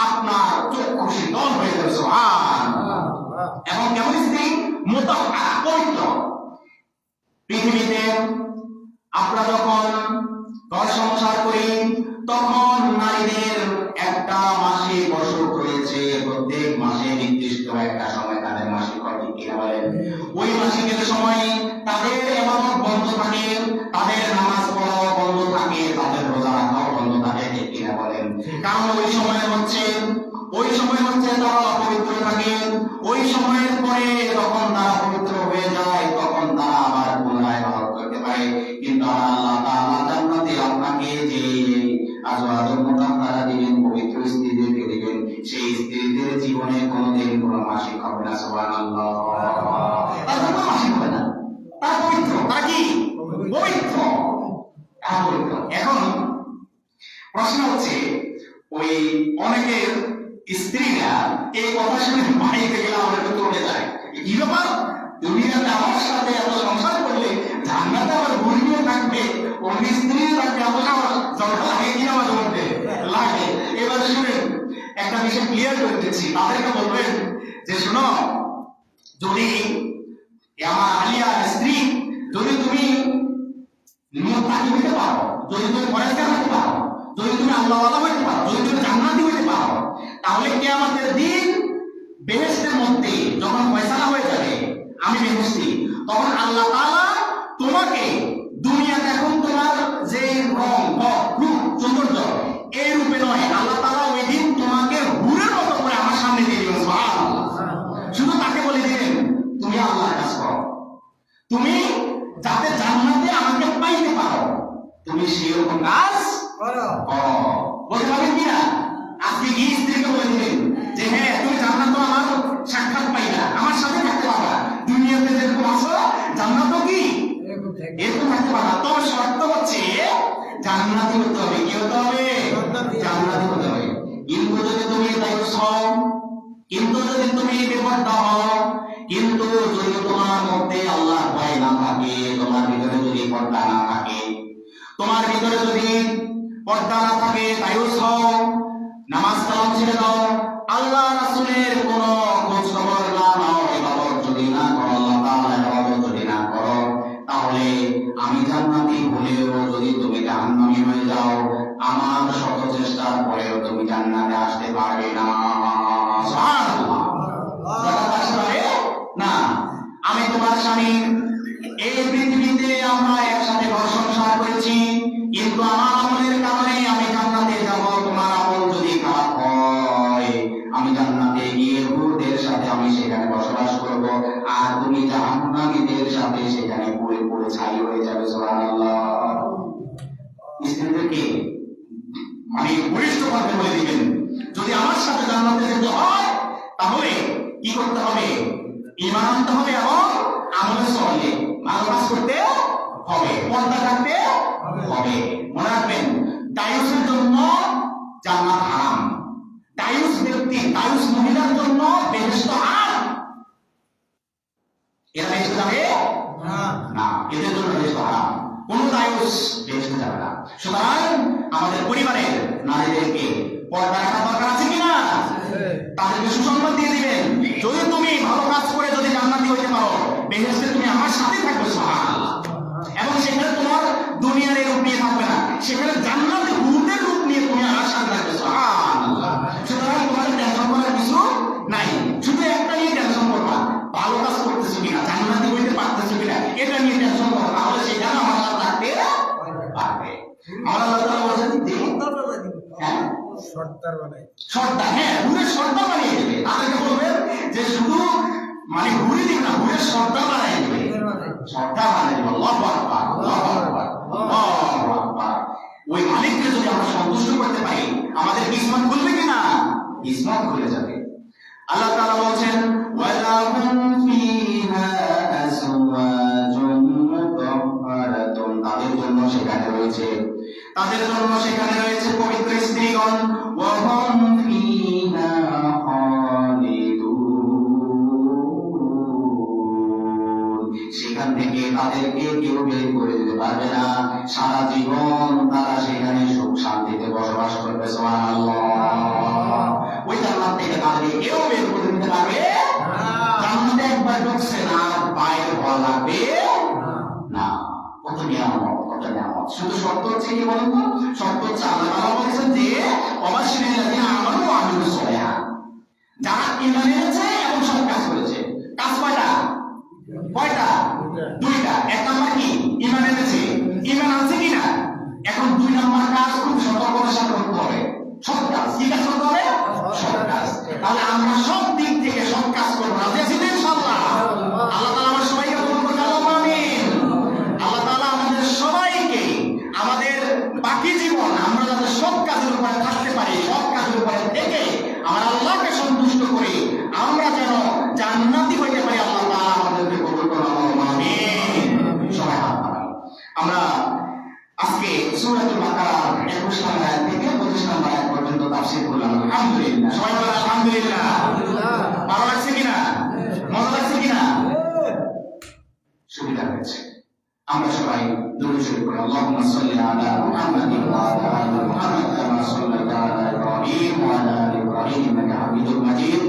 আপনার চক্ষু শীতল হয়ে যাবে। সুবহানাল্লাহ। এবং কেমন স্ত্রী? মুতাহহারা, পবিত্র। পৃথিবীতে আমরা যখন ঘর সংসার করি তখন নারীদের একটা মাসিক অসুখ রয়েছে, প্রত্যেক মাসে নির্দিষ্ট একটা সময় তাদের মাসিক কিনা বলেন? ওই মাসিকের সময় তাদের ইবাদত বন্ধ থাকে, তাদের নামাজ পড়া বন্ধ থাকে, তাদের রোজা রাখাও বন্ধ থাকে, ঠিক কিনা বলেন? কারণ ওই সময় হচ্ছে তারা অপবিত্র থাকে। ওই সময়ের পরে যখন তারা পবিত্র হয়ে যায় তখন তারা আবার পুনরায় ইবাদত করতে পারে। কিন্তু আল্লাহ তাআলা জান্নাতে আপনাকে যে আজওয়াজুল মুতাহহারা দিবেন, পবিত্র স্ত্রীদেরকে দিবেন, সেই স্ত্রীদের জীবনে কোনোদিন কোনো মাসিক হবে না। সুবহানাল্লাহ। তারা কোনো মাসিক হবে না, তারা পবিত্র। তারা কি পবিত্র? তারা পবিত্র। এখন প্রশ্ন হচ্ছে, ওই অনেকের স্ত্রীরা এই কথা শুনে বাড়িতে গেলে আমার একটু চলে যায়, কি ব্যাপার, দুনিয়াতে আমার সাথে এত সংসার করলে জান্নাতে আমার ঘুরিয়ে থাকবে, অন্য স্ত্রী থাকবে, আমার জলটা লাগে কিনা আমার মধ্যে লাগে। এবার শুনেন, একটা বিষয় ক্লিয়ার করে দিচ্ছি। তাদেরকে বলবেন যে শোনো, যদি আমার আলিয়া স্ত্রী, যদি তুমি মুত্তাকি হইতে পারো, যদি তুমি পরেজগার হইতে পারো, যদি তুমি আল্লাহওয়ালা হইতে পারো, যদি তুমি জান্নাতি হইতে পারো, তাহলে কিয়ামতের দিন বেহেশতের মধ্যে যখন ফয়সালা হয়ে যাবে আমি বেহেশতি, তখন আল্লাহ তাআলা তোমাকে দুনিয়াতে এখন তোমার যে রং, রূপ, সৌন্দর্য এই রূপে নয়, আল্লাহ তাআলা ওই দিন তোমাকে হুরের মতো করে আমার সামনে দিয়ে দিবেন। সুবহানাল্লাহ। শুধু তাকে বলে দিবেন তুমি আল্লাহর কাজ করো, তুমি যাতে জান্নাতে আমাকে পাইতে পারো, তুমি সেরকম কাজ করো। বলতে পারবেন কিনা? আপনি কি স্ত্রীকে বলে দিবেন যে হ্যাঁ তুমি জান্নাতে আমার সাক্ষাৎ পাইলা, আমার সাথে থাকতে পারবা, দুনিয়াতে যেরকম আছো জান্নাতও কি এরকম থাকতে পারবা। তবে শর্ত হচ্ছে জান্নাতি হতে হবে। কি হতে হবে? জান্নাতি হতে হবে। কিন্তু যদি তুমি দায়িত্ব হও, কিন্তু যদি তুমি বেপরদা হও, কিন্তু যদি তোমার মধ্যে আল্লাহর ভয় না থাকে, তোমার ভিতরে যদি পর্দা না থাকে, তোমার ভিতরে যদি পর্দা না থাকে, দায়ুস হও, নামাজ কালাম ছেড়ে দাও, আল্লাহ রাসূলের কোন খোঁজ খবর না নাও, ইবাদত যদি না করো, আল্লাহ তাআলার ইবাদত যদি না করো, তাহলে আমি জান্নাতি হলেও যদি তুমি জাহান্নামী হয়ে যাও, আমার শত চেষ্টার পরেও তুমি জান্নাতে আসতে পারবে না। সুবহানাল্লাহ। জান্নাতে আসতে পারবে না। আমি তোমার স্বামী, এই পৃথিবীতে আমরা একসাথে ঘর সংসার করেছি, কিন্তু আমার আমলের কারণে আমি জান্নাতে যাব। তোমার আমল যদি খারাপ হয়, আমি জান্নাতে গিয়ে হুরদের সাথে আমি সেখানে বসবাস করব, আর তুমি জাহান্নামীদের সাথে সেখানে পুড়ে পুড়ে ছাই হয়ে যাবে। সুবহানাল্লাহ। স্ত্রীদেরকে মানে বলিষ্ঠ ভাবে বলে দিবেন, যদি আমার সাথে জান্নাতে যেতে হয় তাহলে কি করতে হবে? ঈমান আনতে হবে এবং আমলে সলে ভালো কাজ করতে হবে, পর্দা থাকতে হবে। মনে রাখবেন, দায়ুসের জন্য জান্নাত হারাম, দায়ুস ব্যক্তি, দায়ুস মহিলার জন্য বেহেশত হারাম। এরা বেহেশতে যাবে না, এদের জন্য বেহেশত হারাম। কোন দায়ুস বেহেশতে যাবে না। সুতরাং আমাদের পরিবারের নারীদেরকে পর্দা রাখা দরকার আছে কিনা? তাদেরকে সুসংবাদ দিয়ে দিবেন, যদি তুমি ভালো কাজ করে যদি জান্নাতি হইতে পারো, বেহেশতে তুমি আমার সাথে থাকবে। সুবহানাল্লাহ। এবং সেখানে তোমার দুনিয়ার এই রূপ নিয়ে থাকবে না, সেখানে জান্নাতে হুরদের রূপ নিয়ে তুমি আমার সাথে থাকবে। সুবহানাল্লাহ। সুতরাং তোমার টেনশন করার কিছু নাই, শুধু একটা নিয়ে টেনশন করবা, ভালো কাজ করতেছো কিনা, জান্নাতি হইতে পারতেছো কিনা, এটা নিয়ে টেনশন করো, তাহলে সেখানে আমার সাথে থাকতে পারবে। আল্লাহ তাআলা বলেন যে হ্যাঁ সর্দার বানায়, সর্দার, হ্যাঁ হুরের সর্দার বানিয়ে দেবে। তাদেরকে বলবেন যে শুধু মানে হুরি দিন না, হুরের সর্দার বানিয়ে দেবে, সর্দার বানিয়ে দেবে। আল্লাহু আকবার, আল্লাহু আকবার, আল্লাহু আকবার। ওই মালিককে যদি আমরা সন্তুষ্ট করতে পারি, আমাদের কিসমত খুলবে কিনা? কিসমত খুলে যাবে। আল্লাহ তাআলা বলেন ওয়ালাহুম ফিহা আজওয়াজুম মুতাহহারাতুন, তাদের জন্য সেখানে রয়েছে পবিত্র স্ত্রীগণ। ওয়া হুম ফিহা খালিদুন, সেখান থেকে তাদেরকে কেউ বের করে দিতে পারবে না, সারা জীবন তারা সেখানে সুখ শান্তিতে বসবাস করবে। সুবহানাল্লাহ। ওই জান্নাত থেকে তাদেরকে কেউ বের করে দিতে পারবে না। জান্নাতে একবার ঢুকছে না, বাইরে হওয়া লাগবে না। কত নিয়ামত, কত নিয়ামত। শুধু শর্ত হচ্ছে কি বলুন তো? শর্ত হচ্ছে আল্লাহ তাআলা বলেছেন যে অবশ্যিল্লাযিনা আমানু ওয়া আমিলুস সালিহাত, যারা ঈমান এনেছে এবং সৎ কাজ করেছে। কাজ কয়টা? নম্বর কাজ খুব সতর্কতার সাথে করতে হবে, সৎ কাজ। কি কাজ করতে হবে? সৎ কাজ। তাহলে আমরা সব দিক থেকে সৎ কাজ করবো, রাজি আছি তো ইনশাআল্লাহ? আল্লাহ তাআলা আমার সবাইকে কবুল করুন, আল্লাহুম্মা আমিন। আল্লাহ তাআলা আমাদের সবাইকে আমাদের বাকি জীবন আমরা যাতে সৎ কাজের উপরে থাকতে পারি, সৎ কাজের উপরে থেকে আমরা আল্লাহকে সন্তুষ্ট করি, আমরা যেন জান্নাতি হইতে পারি, আল্লাহ তাআলা আমাদেরকে কবুল করুন, আল্লাহুম্মা আমিন। সবাই হাত নামান। আমরা আজকে সূরাতুল বাকারার 21 নম্বর আয়াত থেকে 25 নম্বর আয়াত পর্যন্ত তাফসীর করলাম। আলহামদুলিল্লাহ। সবাই বলেন আলহামদুলিল্লাহ। ভালো লাগছে কিনা? মজা লাগছে কিনা? সুবিধা হয়েছে। আমরা সবাই দুরূদ শরীফ পড়ি। আল্লাহুম্মা সাল্লি আলা মুহাম্মাদিন ওয়া আলা আলি মুহাম্মাদ কামা সাল্লাইতা আলা ইব্রাহিম ওয়া আলা আলি ইব্রাহিম ইন্নাকা হামিদুম মাজিদ।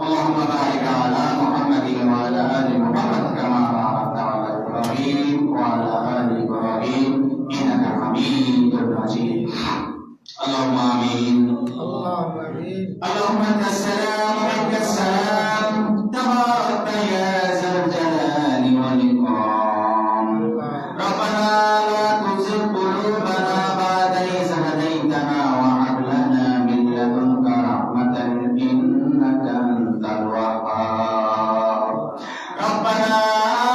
আল্লাহুম্মা বারিক আলা মুহাম্মাদিন ওয়া আলা আলি মুহাম্মাদ কামা বারাকতা আলা ইব্রাহিম ওয়া আলা আলি ইব্রাহিম ইন্নাকা হামিদুম মাজিদ। আল্লাহুম্মা আমিন। اللهم انت السلام ومنك السلام تبارك يا ذا الجلال والاكرام. ربنا لا تزغ قلوبنا بعد إذ هديتنا وهب لنا من لدنك رحمة إنك أنت الوهاب. ربنا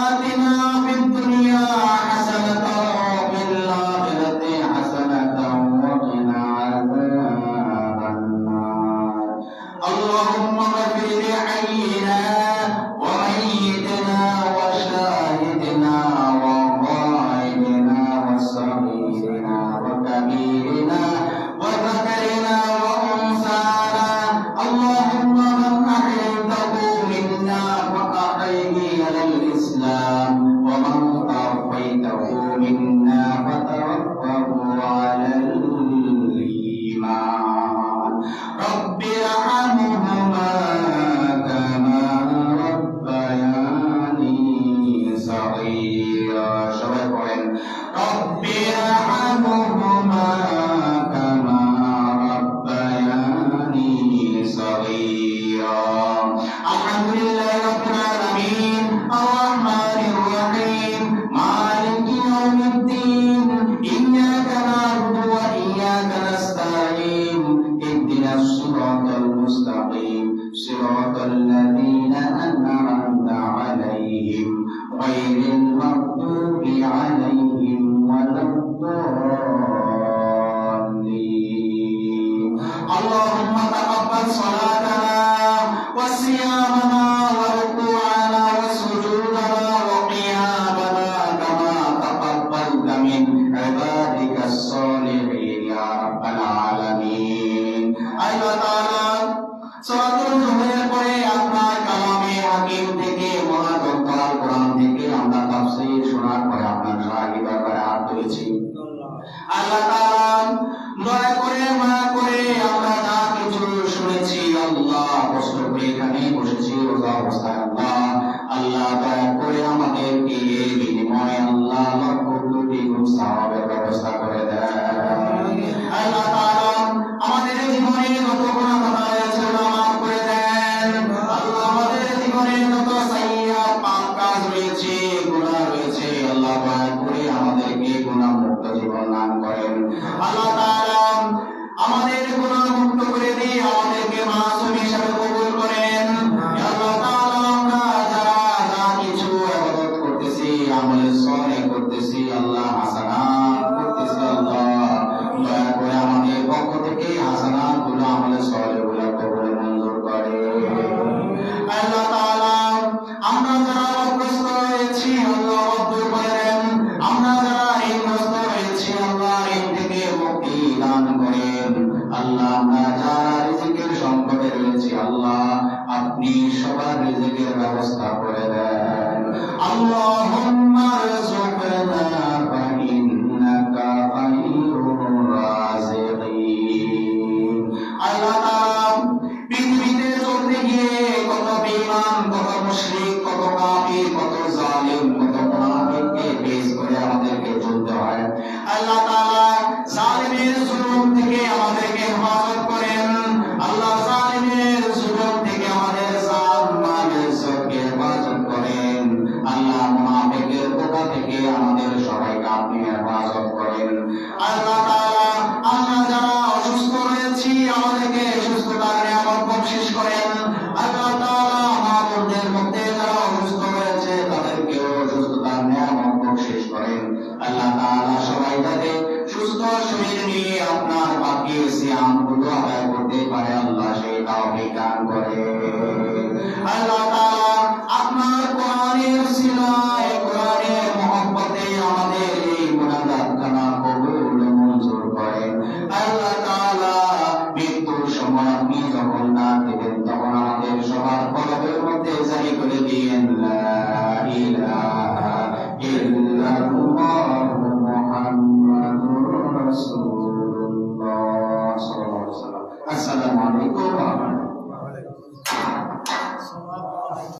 آتنا في الدنيا حسنة وفي الآخرة حسنة وقنا عذاب النار. اللهم اغفر لحينا وميتنا وشاهدنا وغائبنا وصغيرنا وكبيرنا وذكرنا وأنثانا. اللهم من أحييته منا فأحيه على الإسلام ومن توفيته منا فتوفه على الإيمان. رب ارحمهما كما ربياني صغيرا. সবাই পড়েন رب ارحمهما كما ربياني صغيرا. الحمد لله رب العالمين الرحمن الرحيم مالك يوم الدين إياك نعبد وإياك نستعين اهدنا الصراط المستقيم صراط الذين أنعمت عليهم غير المغضوب عليهم ولا الضالين. اللهم تقبل صلاتنا وصيامنا وركوعنا وسجودنا وقيامنا كما تقبلت من عبادك الصالحين يا رب العالمين. আল্লাহ তাআলা সূরাতুল জুমারের পরে আপনার কালামে হাকিম থেকে মহাগ্রন্থ আল কোরআন থেকে আমরা তাফসীর শোনার পরে আপনার শাহী দরবারে হাত তুলেছি। আল্লাহ তাআলা দয়া করে মায়া করে আমরা যা কিছু শুনেছি আল্লাহ কষ্ট করে এখানে বসেছি রোজা অবস্থায় আল্লাহ দয়া করে আমাদেরকে এই বিনিময়ে আল্লাহ লক্ষ কোটি গুণ সওয়াবের ব্যবস্থা করে দেন। আল্লাহ তাআলা আমাদের জীবনে যত গুনাহ রয়েছে মাফ করে দেন। আল্লাহ আমাদের জীবনে যত সাইয়্যাত পাপ কাজ রয়েছে গুনাহ রয়েছে আল্লাহ দয়া করে আমাদেরকে গুনাহ মুক্ত জীবন দান করেন। আল্লাহ তাআলা আমাদের গুনাহ মুক্ত করে দিয়ে আমাদেরকে মাসুম হিসেবে কবুল করেন। আল্লাহ তাআলা আমরা যারা যা কিছু ইবাদত করতেছি আমলে সালেহ করতেছি আল্লাহ হাসানাত করতেছি আল্লাহ দয়া করে আমাদের পক্ষ থেকে হাসানাত গুলো আমলে সালেহ গুলো কবুল মঞ্জুর করে। আল্লাহ তাআলা আমরা যারা অগ্রস্ত হয়েছি আল্লাহ দূর করে দেন। আমরা যারা ঋণগ্রস্ত হয়েছি আল্লাহ ঋণ থেকে মুক্তি দান করেন। আল্লাহ আমরা যারা রিজিকের সংকটে রয়েছি আল্লাহ আপনি সবার রিজিকের ব্যবস্থা করে দেন। আল্লাহুম্মা রযুকনা ফাইন্নাকা খায়রুর রাযিকিন। আল্লাহ তাআলা পৃথিবীতে চলতে গিয়ে কত বেঈমান কত মুশরিক কত কাফির কত জালিম কত মুনাফিককে ফেস করে আমাদেরকে চলতে হয়। আল্লাহ তাআলা জালিমের জুলুম থেকে আমাদেরকে হেফাজত করেন। আল্লাহ জালিমের জুলুম থেকে আমাদের জান মাল ইজ্জতকে হেফাজত করেন। আল্লাহ মুনাফিকের ধোঁকা থেকে আমাদের সবাইকে আপনি হেফাজত করেন। আল্লাহ তাআলা বাকি সিয়ামগুলো আদায় করতে পারে আল্লাহ সেই তৌফিক দান করে। আল্লাহ তাআলা আপনার কোরআনের সিলায় কোরআনের মহব্বতে আমাদের এই মুনাজাতখানা কবুল মঞ্জুর করেন। আল্লাহ তাআলা মৃত্যুর সময় আপনি যখন ডাক দিবেন তখন আমাদের সবার কলবের মধ্যে জারি করে দিয়েন লা